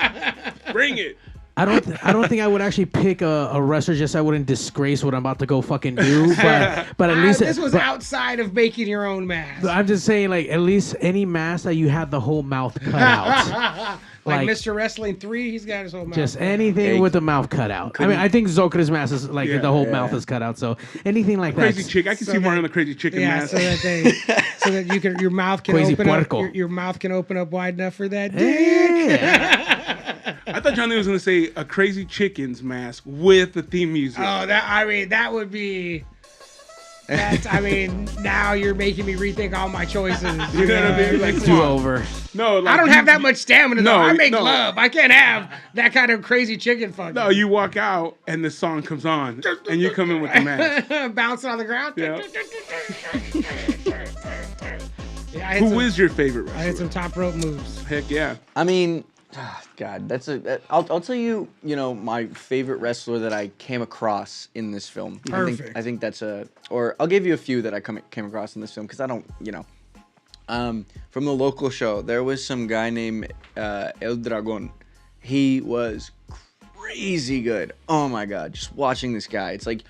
Bring it. I don't think I would actually pick a wrestler just so I wouldn't disgrace what I'm about to go fucking do. But at least This was but outside of making your own mask. I'm just saying, like, at least any mask that you have the whole mouth cut out. Like Like- Mr. Wrestling 3, he's got his whole mouth. Just cut out. anything Hey, with the mouth cut out. I mean, I think Zocre's mask is like Yeah, the whole yeah. mouth is cut out. So anything like that. Crazy chick. I can So see that- wearing the crazy chicken Yeah, mask. so that you can your mouth can Crazy open up. puerco. Your mouth can open up wide enough for that dick. Yeah. I thought Johnny was gonna say a crazy chicken's mask with the theme music. Oh, that would be. Now you're making me rethink all my choices. You know what I mean? Like, Do over. no, like, I don't have that much stamina. No, though. I make no. love. I can't have that kind of crazy chicken fuck. No, you walk out and the song comes on, and you come in with the mask. Bouncing on the ground. Yeah. Yeah, I hit Who some, is your favorite I hit wrestler? some top rope moves. Heck yeah. I mean, God, I'll tell you, you know, my favorite wrestler that I came across in this film. Perfect. I think that's or I'll give you a few that I came across in this film because I don't, you know. From the local show, there was some guy named El Dragon. He was crazy good. Oh my God, just watching this guy. It's like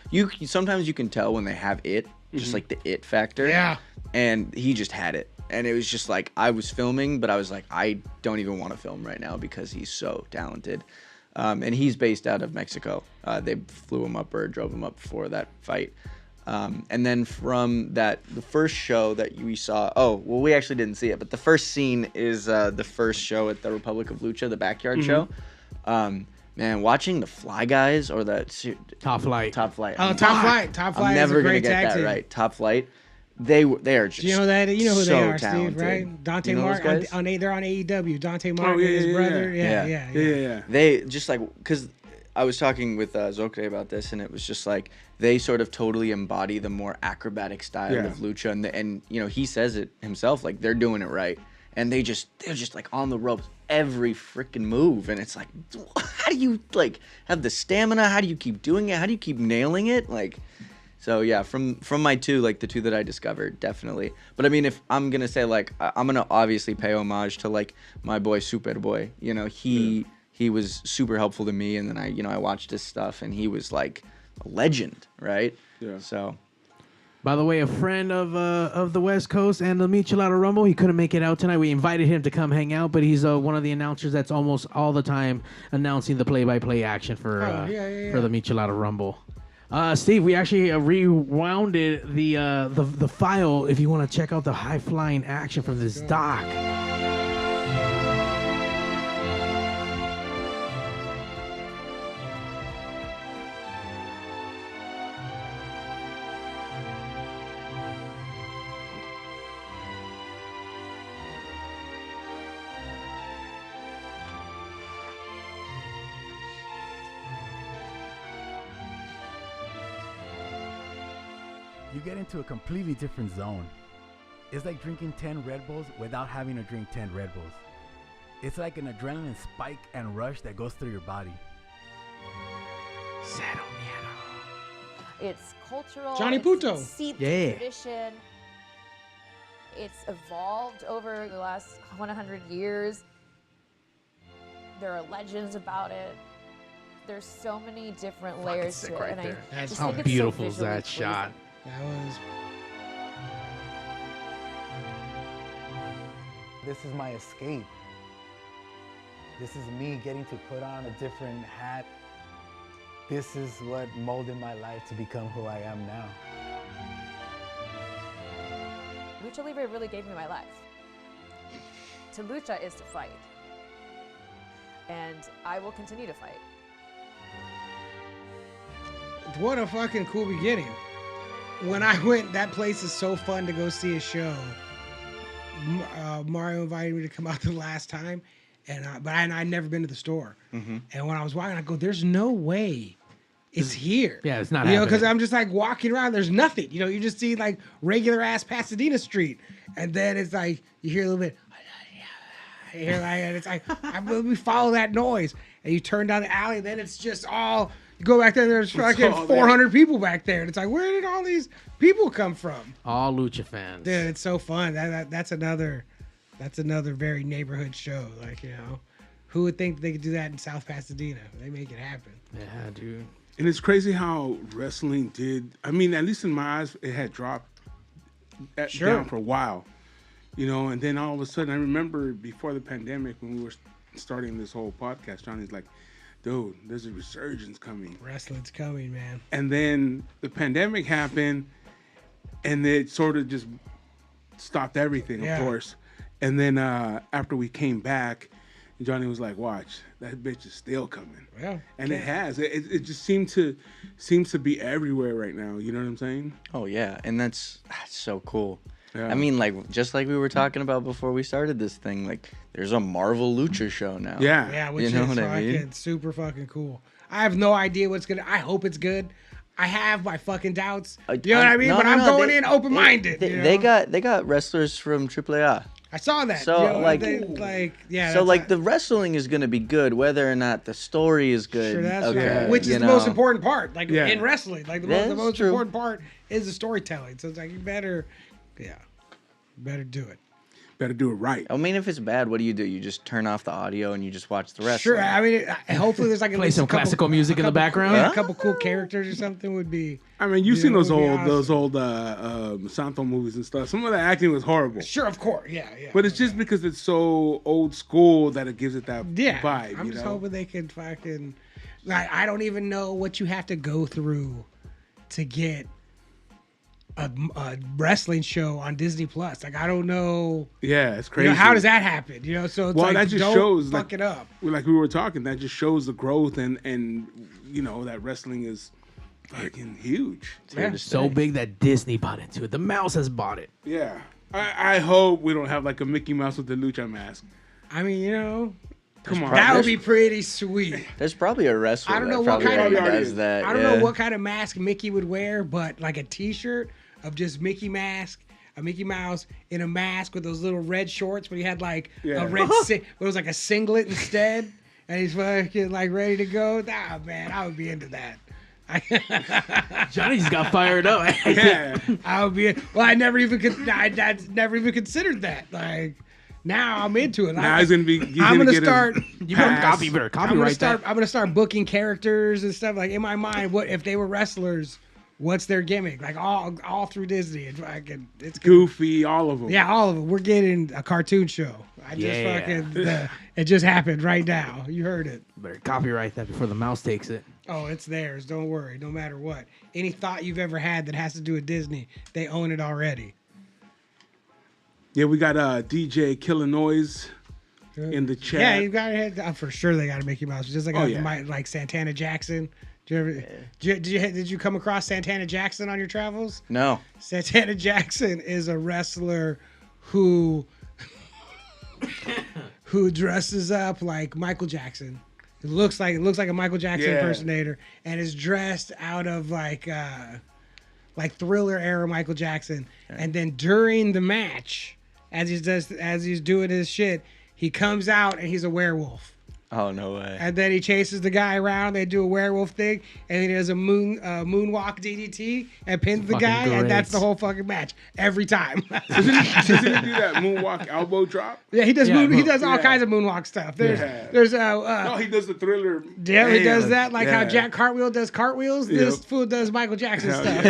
sometimes you can tell when they have it, just like the it factor. Yeah. And he just had it. And it was just like, I was filming, but I was like, I don't even want to film right now because he's so talented. And he's based out of Mexico. They flew him up or drove him up for that fight. And then from the first show that we saw, we actually didn't see it, but the first scene is the first show at the Republic of Lucha, the backyard show. Man, watching the Fly Guys or Top Flight. Top Flight. Oh, Top Flight. Top Flight I'm is never a gonna great get tag that team. right. Top Flight. They are just. Do you know that? You know who so they are, talented. Steve, right? Dante You know those Martin. guys? They're on AEW. Dante Martin yeah, and his yeah, brother. yeah. Yeah. They just like, because I was talking with Zocre about this, and it was just like they sort of totally embody the more acrobatic style Yeah. of lucha, and you know he says it himself, like they're doing it right, and they're just like on the ropes every freaking move, and it's like, how do you like have the stamina? How do you keep doing it? How do you keep nailing it? Like. So yeah, from my two, like the two that I discovered, definitely. But I mean, if I'm gonna say like, I'm gonna obviously pay homage to like my boy Superboy. You know, he was super helpful to me, and then I watched his stuff, and he was like a legend, right? Yeah. So. By the way, a friend of the West Coast and the Michelada Rumble, he couldn't make it out tonight. We invited him to come hang out, but he's one of the announcers that's almost all the time announcing the play-by-play action for the Michelada Rumble. Steve, we actually rewounded the file if you want to check out the high-flying action from this doc. You get into a completely different zone. It's like drinking 10 Red Bulls without having to drink 10 Red Bulls. It's like an adrenaline spike and rush that goes through your body. It's cultural. Johnny it's Puto. Steeped Yeah. in tradition. It's evolved over the last 100 years. There are legends about it. there's so many different layers to it, right and there. I just How think it's beautiful so is that visually shot? pleasing. That was. This is my escape. This is me getting to put on a different hat. This is what molded my life to become who I am now. Lucha Libre really gave me my life. To lucha is to fight. And I will continue to fight. What a fucking cool beginning. When I went, that place is so fun to go see a show. Mario invited me to come out the last time, but I'd never been to the store. Mm-hmm. And when I was walking, I go, "There's no way it's here." Yeah, it's not You know, happening. because I'm just like walking around. There's nothing. You know, you just see like regular ass Pasadena Street, and then it's like you hear a little bit. You hear, and it's like we follow that noise, and you turn down the alley. And then it's just all. You go back there. There's fucking 400 people back there, and it's like, where did all these people come from? All lucha fans. Dude, it's so fun. That's another very neighborhood show. Like, you know, who would think they could do that in South Pasadena? They make it happen. Yeah, dude. And it's crazy how wrestling did. I mean, at least in my eyes, it had dropped down for a while, you know. And then all of a sudden, I remember before the pandemic when we were starting this whole podcast, Johnny's like, "Dude, there's a resurgence coming. Wrestling's coming, man." And then the pandemic happened, and it sort of just stopped everything, of course. And then after we came back, Johnny was like, "Watch, that bitch is still coming." Yeah. And it has. It just seems to be everywhere right now. You know what I'm saying? Oh yeah, and that's so cool. Yeah. I mean, like just like we were talking about before we started this thing, like there's a Marvel Lucha show now. Yeah, which you know is what I mean? fucking super fucking cool. I have no idea what's gonna. I hope it's good. I have my fucking doubts. You know what I mean? No, but no, I'm no, going in open minded. They got wrestlers from AAA. I saw that. So, you know, like- So like the wrestling is gonna be good, whether or not the story is good. Sure, that's okay, right. Which is you the most know. important part. Like Yeah. in wrestling, like the That's most true. important part is the storytelling. So it's like you better do it. Better do it right. I mean, if it's bad, what do? You just turn off the audio and you just watch the wrestling. Sure. I mean, hopefully there's like at Play least some a couple- classical music in the a couple- background. Yeah, Huh? a couple cool characters or something would be. I mean, you've You seen know, those it would be old awesome. Santo movies and stuff. Some of the acting was horrible. Sure, of course. Yeah. But it's just because it's so old school that it gives it that vibe. I'm you just know? hoping they can fucking. Like, I don't even know what you have to go through to get a wrestling show on Disney Plus. Like, I don't know. Yeah, it's You crazy. know, how does that happen? You know, so it's Well, like that just don't shows fuck it up. Like we were talking, that just shows the growth and you know that wrestling is fucking huge. Yeah. So big that Disney bought into it. The mouse has bought it. Yeah, I hope we don't have like a Mickey Mouse with the lucha mask. I mean, you know, Come on, that would be pretty sweet. There's probably a wrestler I don't that know what probably kind of already does that. I don't yeah. know what kind of mask Mickey would wear, but like a T-shirt of just Mickey Mouse in a mask with those little red shorts, but he had like a red, it was like a singlet instead, and he's fucking like ready to go. Nah, man, I would be into that. Johnny just got fired up. Yeah, I would be. Well, I never even considered that. Like. Now I'm into it. now he's gonna be. I'm gonna start. You better copyright that. I'm gonna start booking characters and stuff. Like in my mind, what if they were wrestlers? What's their gimmick? Like all through Disney. It's Goofy, all of them. Yeah, all of them. We're getting a cartoon show. It just happened right now. You heard it. Better copyright that before the mouse takes it. Oh, it's theirs. Don't worry. No matter what. Any thought you've ever had that has to do with Disney, they own it already. Yeah, we got DJ Killer Noise in the chat. Yeah, you got to for sure. They got a Mickey Mouse, just like like Santana Jackson. Did you come across Santana Jackson on your travels? No. Santana Jackson is a wrestler who dresses up like Michael Jackson. It looks like a Michael Jackson impersonator, and is dressed out of like Thriller era Michael Jackson. Okay. And then during the match, as he's doing his shit, he comes out and he's a werewolf. Oh, no way. And then he chases the guy around. They do a werewolf thing, and then he does a moonwalk DDT and pins the guy, great. and that's the whole fucking match every time. Doesn't he do that moonwalk elbow drop? Yeah, he does. Yeah, He does all yeah. kinds of moonwalk stuff. There's No, he does the Thriller. yeah, he does Bam. that like how Yeah. Jack Cartwheel does cartwheels. This Yep. fool does Michael Jackson Hell stuff.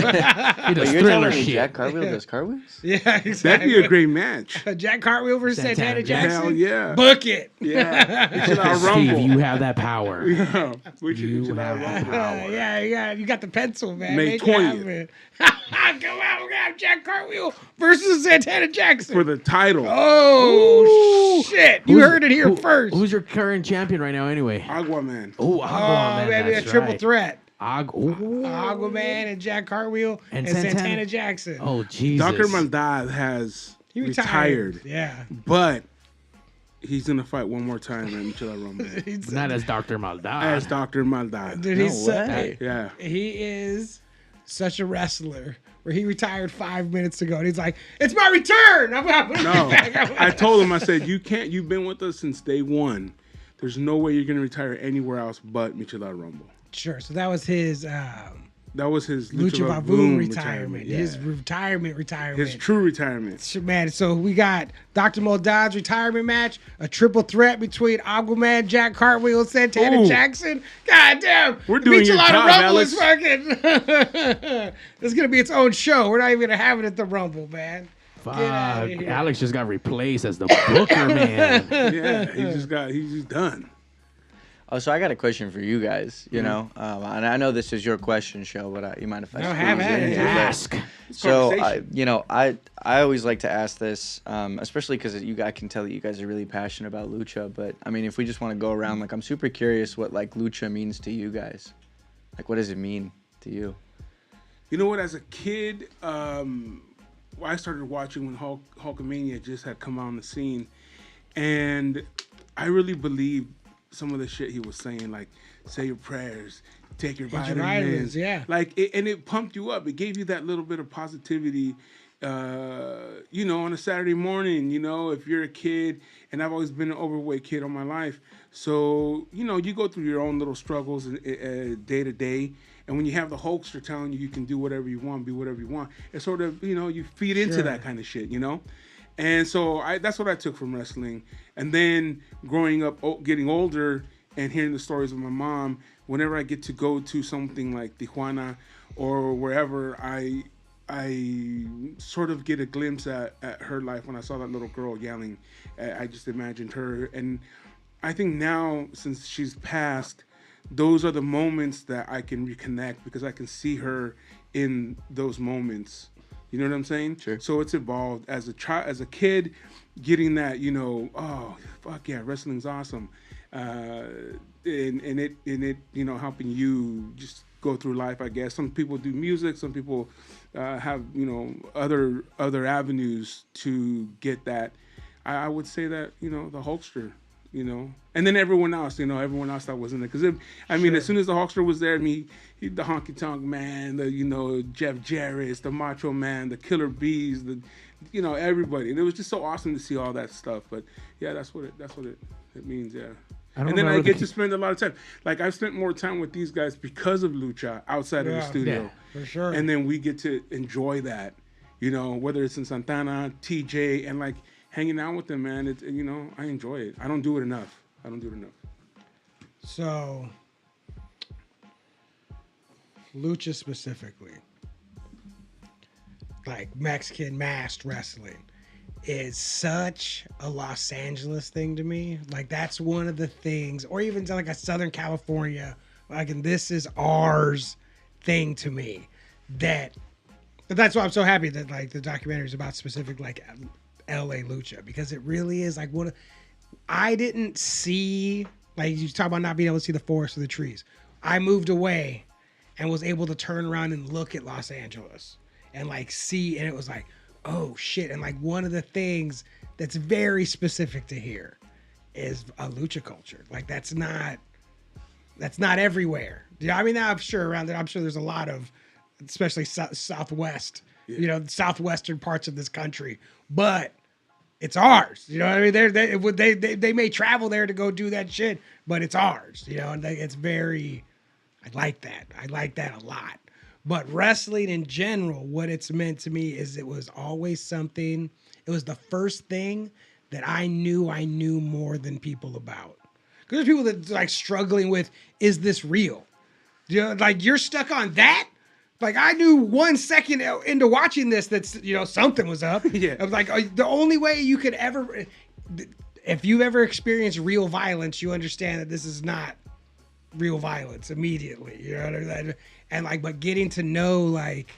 He does You're Thriller telling me shit. Jack Cartwheel does cartwheels? Yeah, exactly. That'd be a great match. Jack Cartwheel versus Santana Jackson. Hell yeah. Book it. Yeah. Enchilada Steve, Rumble. you have that power. Yeah. We should You Enchilada have Rumble. Yeah, you got the pencil, man. May Make it 20th. happen. Come on, we're gonna have Jack Cartwheel versus Santana Jackson. For the title. Oh shit! You heard it here first. Who's your current champion right now, anyway? Aquaman. Oh, Oh, maybe a triple threat. Ooh. Aquaman and Jack Cartwheel And and Santana Santana Jackson. Oh, Jesus. Dr. Maldad has He retired. Yeah. But he's going to fight one more time at Enchilada Rumble. Not as Dr. Maldad. As Dr. Maldad. Dude, he's Yeah. he is such a wrestler. Where he retired 5 minutes ago, and he's like, "It's my return." I'm putting No, it back. I told him, I said, you can't, you've been with us since day one. There's no way you're going to retire anywhere else but Enchilada Rumble. Sure. So that was his That was his Lucha Vavoom Vavoom retirement. yeah. His retirement. His true retirement. Man, so we got Dr. Moldad's retirement match, a triple threat between Aquaman, Jack Cartwheel, and Santana Ooh. Jackson. God damn. We're doing your Enchilada job, Rumble Alex. is fucking... It's going to be its own show. We're not even going to have it at the Rumble, man. Fuck. Get outta here. Alex just got replaced as the booker, man. Yeah, he's just done. Oh, so I got a question for you guys. You know, and I know this is your question show, but you mind if I? No, have squeeze at in it. here? Ask. So Conversation. I always like to ask this, especially because I can tell that you guys are really passionate about lucha. But I mean, if we just want to go around, like I'm super curious what like lucha means to you guys. Like, what does it mean to you? You know what? As a kid, I started watching when Hulkamania just had come on the scene, and I really believed some of the shit he was saying, like say your prayers, take your vitamins, yeah. Like, and it pumped you up. It gave you that little bit of positivity. You know, on a Saturday morning, you know, if you're a kid, and I've always been an overweight kid all my life, so you know, you go through your own little struggles day to day. And when you have the Hulkster telling you can do whatever you want, be whatever you want, it's sort of, you know, you feed into that kind of shit, you know? And so that's what I took from wrestling. And then growing up, getting older and hearing the stories of my mom, whenever I get to go to something like Tijuana or wherever, I sort of get a glimpse at her life. When I saw that little girl yelling, I just imagined her. And I think now, since she's passed, those are the moments that I can reconnect because I can see her in those moments. You know what I'm saying? Sure. So it's evolved as a child, as a kid, getting that, you know, oh fuck yeah, wrestling's awesome, and it you know, helping you just go through life. I guess some people do music, some people have, you know, other avenues to get that. I would say that, you know, the Hulkster. You know, and then everyone else that was in it. Because I mean, as soon as the Hulkster was there, he the Honky Tonk Man, the, you know, Jeff Jarrett, the Macho Man, the Killer Bees, the, you know, everybody. And it was just so awesome to see all that stuff. But yeah, that's what it means. Yeah. And then I get to spend a lot of time. Like, I've spent more time with these guys because of lucha outside of the studio. Yeah, for sure. And then we get to enjoy that, you know, whether it's in Santana, TJ, and like hanging out with them, man. It's, you know, I enjoy it. I don't do it enough. So, lucha specifically, like Mexican masked wrestling, is such a Los Angeles thing to me. Like, that's one of the things, or even like a Southern California, like, and this is ours thing to me. That's why I'm so happy that like the documentary is about specific like LA lucha, because it really is like I didn't see, like you talk about not being able to see the forest or the trees. I moved away and was able to turn around and look at Los Angeles and like see, and it was like, oh shit. And like one of the things that's very specific to here is a lucha culture. Like that's not everywhere. Yeah, I mean, I'm sure around there, I'm sure there's a lot of, especially Southwest, you know, southwestern parts of this country. But it's ours. You know what I mean? They may travel there to go do that shit, but it's ours. You know, and it's very. I like that. I like that a lot. But wrestling in general, what it's meant to me is it was always something. It was the first thing that I knew more than people about. Because there's people that like struggling with, is this real? You know, like you're stuck on that. Like I knew 1 second into watching this that's something was up. Yeah. I was like, the only way you could ever, if you've ever experienced real violence, you understand that this is not real violence immediately. You know what I mean? And like, but getting to know like,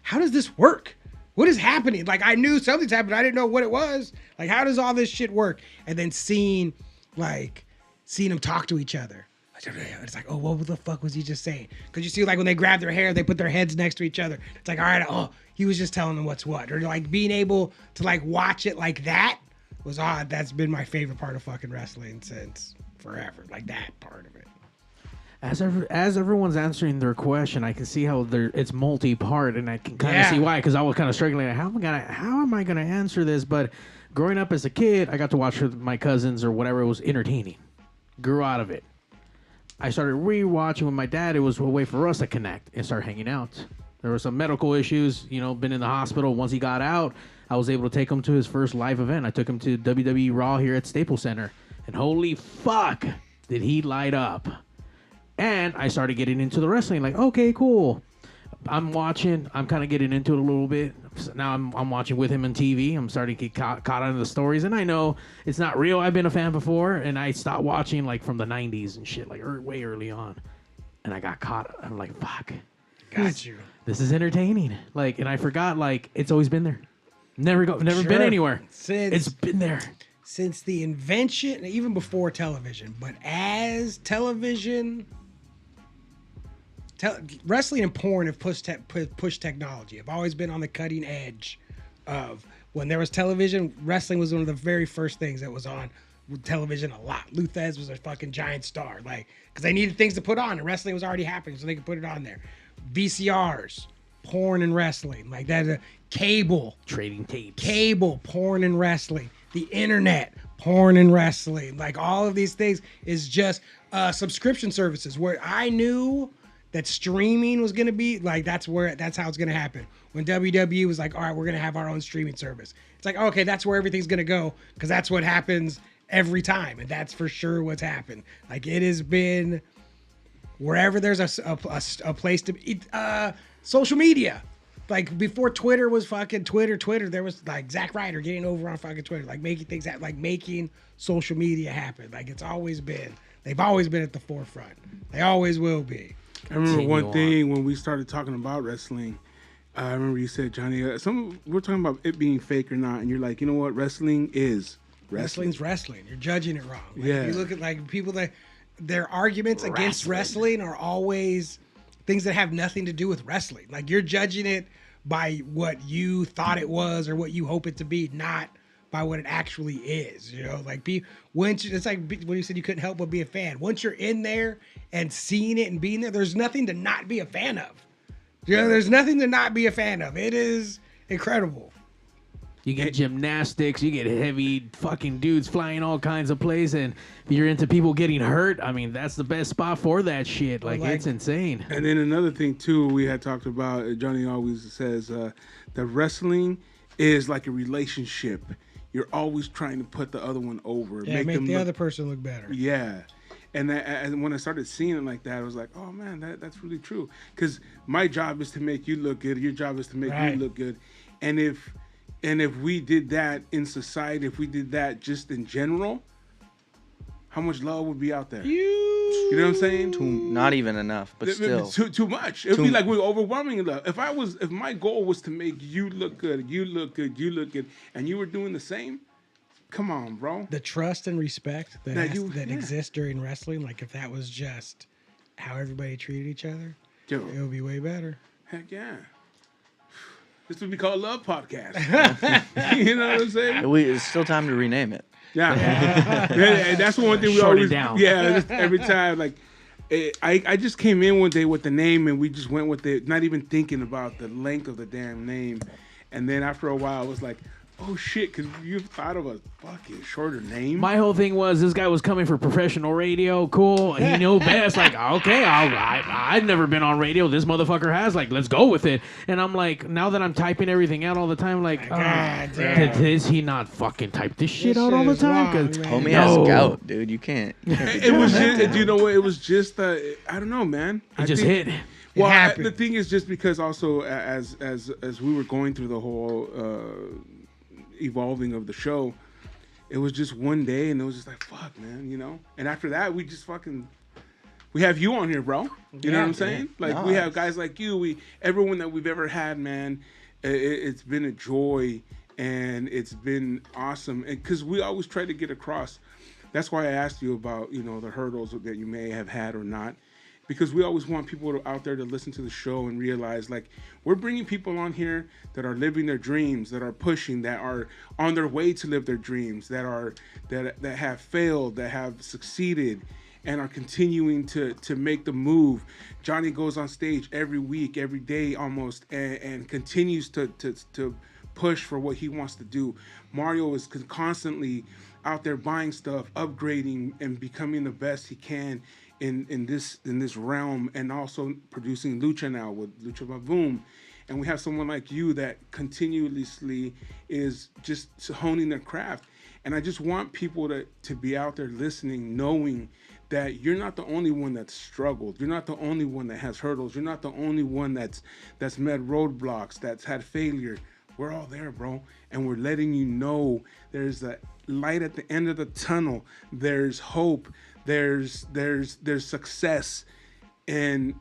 how does this work? What is happening? Like I knew something's happening. I didn't know what it was. Like, how does all this shit work? And then seeing them talk to each other. It's like, oh, what the fuck was he just saying? Because you see, like when they grab their hair, they put their heads next to each other. It's like, all right, oh, he was just telling them what's what. Or like being able to like watch it like that was odd. That's been my favorite part of fucking wrestling since forever. Like that part of it. As everyone's answering their question, I can see how it's multi-part, and I can kind of see why. Because I was kind of struggling. How am I gonna answer this? But growing up as a kid, I got to watch with my cousins or whatever. It was entertaining. Grew out of it. I started rewatching with my dad. It was a way for us to connect and start hanging out. There were some medical issues, been in the hospital. Once he got out, I was able to take him to his first live event. I took him to WWE Raw here at Staples Center. And holy fuck, did he light up. And I started getting into the wrestling. Like, okay, cool. I'm watching. I'm kind of getting into it a little bit. Now I'm watching with him on TV. I'm starting to get caught on the stories. And I know it's not real. I've been a fan before. And I stopped watching like from the 90s and shit, like way early on. And I got caught. I'm like, fuck. Got you. This is entertaining. Like, and I forgot, like, it's always been there. Never been anywhere. It's been there. Since the invention, even before television, but as television... wrestling and porn have pushed technology. Have always been on the cutting edge of when there was television. Wrestling was one of the very first things that was on television a lot. Luthez was a fucking giant star, like because they needed things to put on, and wrestling was already happening, so they could put it on there. VCRs, porn and wrestling, like that. Cable, trading tapes, cable, porn and wrestling. The internet, porn and wrestling, like all of these things is just subscription services where I knew that streaming was going to be like, that's how it's going to happen. When WWE was like, all right, we're going to have our own streaming service. It's like, okay, that's where everything's going to go because that's what happens every time. And that's for sure what's happened. Like it has been wherever there's a place to be, social media. Like before Twitter was fucking Twitter, there was like Zack Ryder getting over on fucking Twitter, like making things happen, like making social media happen. Like they've always been at the forefront. They always will be. I remember one thing when we started talking about wrestling. I remember you said, Johnny, we're talking about it being fake or not, and you're like, you know what? Wrestling's wrestling. You're judging it wrong. Like, yeah. You look at like people that their arguments against wrestling are always things that have nothing to do with wrestling. Like you're judging it by what you thought it was or what you hope it to be, not by what it actually is. Like it's like when you said you couldn't help but be a fan. Once you're in there and seeing it and being there, there's nothing to not be a fan of. There's nothing to not be a fan of. It is incredible. You get gymnastics, you get heavy fucking dudes flying all kinds of places, and if you're into people getting hurt, I mean, that's the best spot for that shit. Like it's insane. And then another thing, too, we had talked about, Johnny always says that wrestling is like a relationship. You're always trying to put the other one over. Yeah, make the other person look better. Yeah. And when I started seeing it like that, I was like, oh, man, that's really true. Because my job is to make you look good. Your job is to make me look good. And if we did that in society, if we did that just in general, how much love would be out there? You know what I'm saying? Not even enough, but still. Too much. It would be like we're overwhelming love. If my goal was to make you look good, and you were doing the same, come on, bro. The trust and respect that exists during wrestling, like if that was just how everybody treated each other, it would be way better. Heck yeah. This would be called Love Podcast. You know what I'm saying? It's still time to rename it. Yeah. Yeah, that's one thing we always down. Yeah, every time like I just came in one day with the name and we just went with it, not even thinking about the length of the damn name. And then after a while I was like, oh shit, because you've thought of a fucking shorter name. My whole thing was this guy was coming for professional radio. Cool. He knew best. Like, okay, I've never been on radio. This motherfucker has. Like, let's go with it. And I'm like, now that I'm typing everything out all the time, like, does he not fucking type this shit out all the time? Because homie has gout, dude. You can't. It was just, you know what? It was just, I don't know, man. It just hit. Well, the thing is, just because also as we were going through the whole evolving of the show, it was just one day, and it was just like, fuck, man, you know. And after that, we just fucking, we have you on here, bro. You know what I'm saying? Like, we have guys like you. Everyone that we've ever had, man. It's been a joy, and it's been awesome. And because we always try to get across. That's why I asked you about, you know, the hurdles that you may have had or not. Because we always want people out there to listen to the show and realize, like, we're bringing people on here that are living their dreams, that are pushing, that are on their way to live their dreams, that have failed, that have succeeded, and are continuing to make the move. Johnny goes on stage every week, every day almost, and continues to push for what he wants to do. Mario is constantly out there buying stuff, upgrading, and becoming the best he can in this realm, and also producing Lucha now with Lucha Vavoom. And we have someone like you that continuously is just honing their craft. And I just want people to be out there listening, knowing that you're not the only one that's struggled. You're not the only one that has hurdles. You're not the only one that's met roadblocks, that's had failure. We're all there, bro. And we're letting you know there's a light at the end of the tunnel. There's hope. There's success. And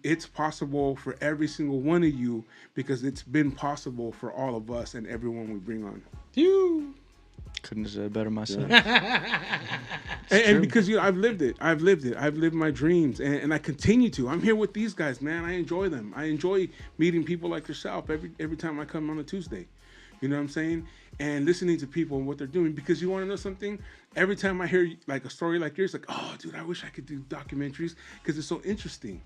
it's possible for every single one of you, because it's been possible for all of us and everyone we bring on. You couldn't have said it better myself. And because, you know, I've lived it. I've lived my dreams, and I continue to. I'm here with these guys, man. I enjoy them. I enjoy meeting people like yourself every time I come on a Tuesday. You know what I'm saying? And listening to people and what they're doing. Because you want to know something? Every time I hear like a story like yours, like, oh, dude, I wish I could do documentaries because it's so interesting.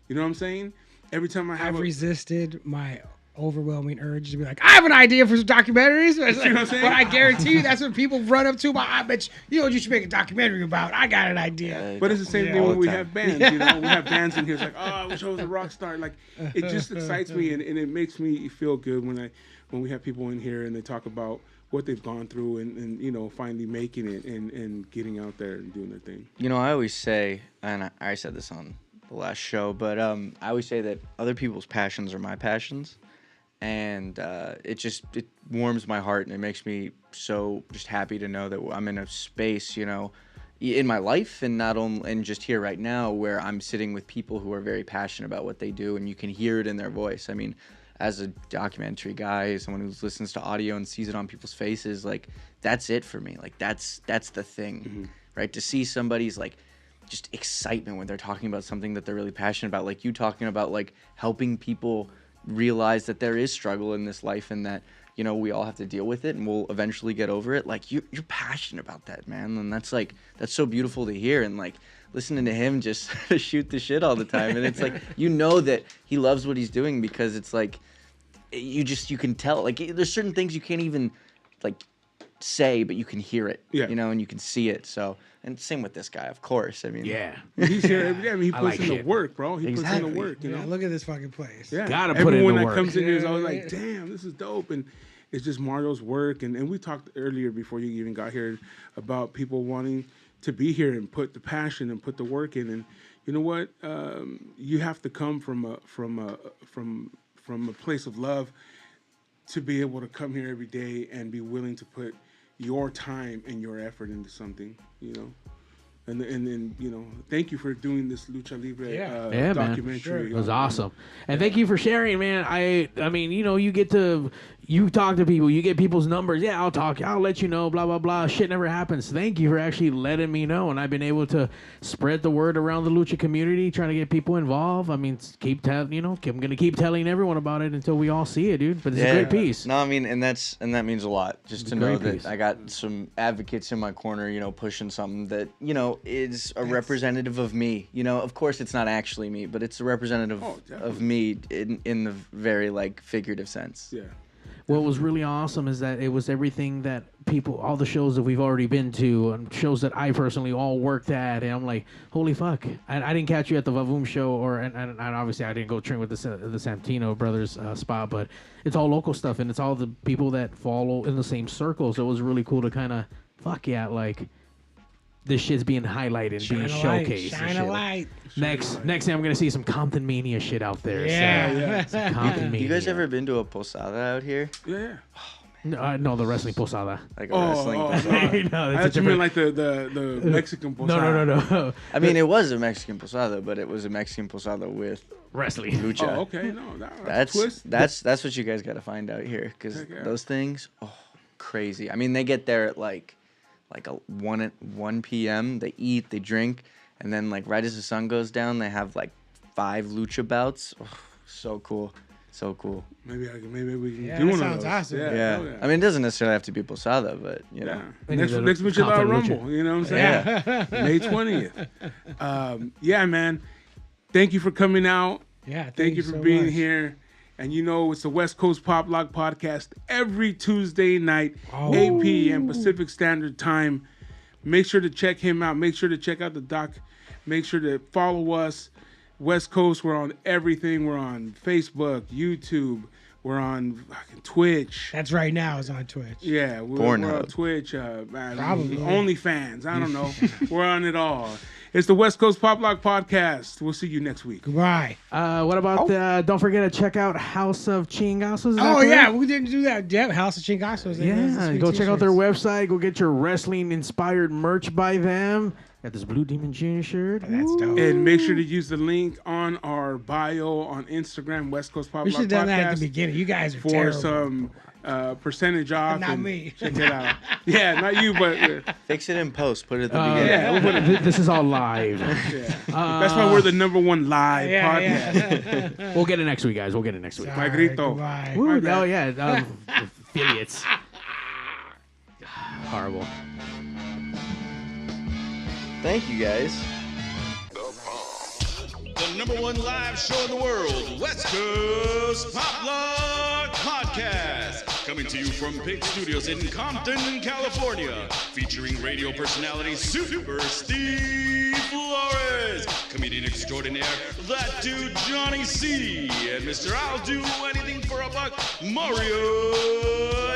You know what I'm saying? Every time I've resisted my overwhelming urge to be like, I have an idea for some documentaries. Like, you know what I'm saying? But I guarantee you that's what people run up to. I bet you know what you should make a documentary about. I got an idea. But it's the same thing when we have bands. You know, we have bands in here. It's like, oh, I wish I was a rock star. Like, it just excites me, and it makes me feel good when we have people in here and they talk about what they've gone through and you know, finally making it and getting out there and doing their thing. You know, I always say, and I said this on the last show, but I always say that other people's passions are my passions. And it warms my heart, and it makes me so just happy to know that I'm in a space, you know, in my life, and not only and just here right now, where I'm sitting with people who are very passionate about what they do, and you can hear it in their voice. I mean, as a documentary guy, someone who listens to audio and sees it on people's faces, like, that's it for me. Like, that's the thing, right? To see somebody's like just excitement when they're talking about something that they're really passionate about, like you talking about like helping people realize that there is struggle in this life, and that, you know, we all have to deal with it, and we'll eventually get over it. Like, you're passionate about that, man, and that's so beautiful to hear. And like listening to him just shoot the shit all the time, and it's like, you know that he loves what he's doing, because it's like you can tell. Like, there's certain things you can't even like say, but you can hear it, you know, and you can see it. So, and same with this guy, of course. I mean, he's here every day. I mean, he puts in the work, bro. He puts in the work, you know. Look at this fucking place. Yeah, gotta put in the work. Everyone that comes in here is always like, damn, this is dope. And it's just Mario's work. And we talked earlier before you even got here about people wanting to be here and put the passion and put the work in. And you know what? You have to come from a place of love to be able to come here every day and be willing to put your time and your effort into something, you know. And you know, thank you for doing this Lucha Libre documentary. Man. Sure. It was awesome. And thank you for sharing, man. I mean, you know, you talk to people, you get people's numbers. Yeah, I'll let you know, blah, blah, blah. Shit never happens. Thank you for actually letting me know. And I've been able to spread the word around the Lucha community, trying to get people involved. I mean, I'm going to keep telling everyone about it until we all see it, dude. But it's a great piece. No, I mean, and that means a lot, just to know that I got some advocates in my corner, you know, pushing something that, you know, is a representative of me. You know, of course it's not actually me, but it's a representative of me in the very like figurative sense. Yeah. what was really awesome is that it was everything that people, all the shows that we've already been to, and shows that I personally all worked at, and I'm like, holy fuck! I didn't catch you at the Vavoom show, and obviously I didn't go train with the Santino brothers spot, but it's all local stuff, and it's all the people that follow in the same circle. So it was really cool to kind of fuck yeah, like. This shit's being highlighted, being showcased. Shine a light. Next thing I'm gonna see some Compton Mania shit out there. Yeah. Some Compton Mania. You guys ever been to a posada out here? Yeah. No, the wrestling posada. Like a wrestling posada? No, I thought you meant like the Mexican posada. No. I mean, it was a Mexican posada, but it was a Mexican posada with wrestling. lucha. Oh, okay. No, that's a twist. That's what you guys got to find out here, because those things, crazy. I mean, they get there at like a 1 p.m. They eat, they drink, and then like right as the sun goes down, they have like 5 lucha bouts. Oh, so cool. Maybe we can Yeah, do that one sounds of those. awesome. Yeah. I mean, it doesn't necessarily have to be posada, but you know. Next Lucha Rumble, you know what I'm saying? May 20th. Yeah, man. Thank you for coming out. Yeah, thank you for so being much. here. And you know, it's the West Coast Pop Lock Podcast every Tuesday night, 8 p.m. Pacific Standard Time. Make sure to check him out. Make sure to check out the doc. Make sure to follow us. West Coast, we're on everything. We're on Facebook, YouTube. We're on Twitch. That's right now. It's on Twitch. Yeah, we're on Twitch. Probably. OnlyFans. I don't know. We're on it all. It's the West Coast Pop Lock Podcast. We'll see you next week. Goodbye. What about don't forget to check out House of Chingasos. Oh, yeah. We didn't do that. Yeah, House of Chingasos. Yeah, go check out their website. Go get your wrestling-inspired merch by them. Got this Blue Demon Jr. shirt. That's dope. And make sure to use the link on our bio on Instagram, West Coast Pop Lock Podcast. We should have done that at the beginning. You guys are for terrible. some percentage off. Not me. Check it out. Yeah, not you, but fix it in post. Put it at the beginning. yeah, we'll put it. This is all live. That's why we're the #1 live podcast. Yeah. We'll get it next week, guys. We'll get it next week. My grito. Goodbye. Woo, oh yeah, affiliates. Horrible. Thank you, guys. The #1 live show in the world, West Coast Pop Lock Podcast. Coming to you from Pig Studios in Compton, California. Featuring radio personality Super Steve Flores. Comedian extraordinaire, that dude Johnny C. And Mr. I'll Do Anything for a Buck, Mario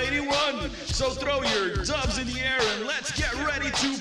81. So throw your dubs in the air and let's get ready to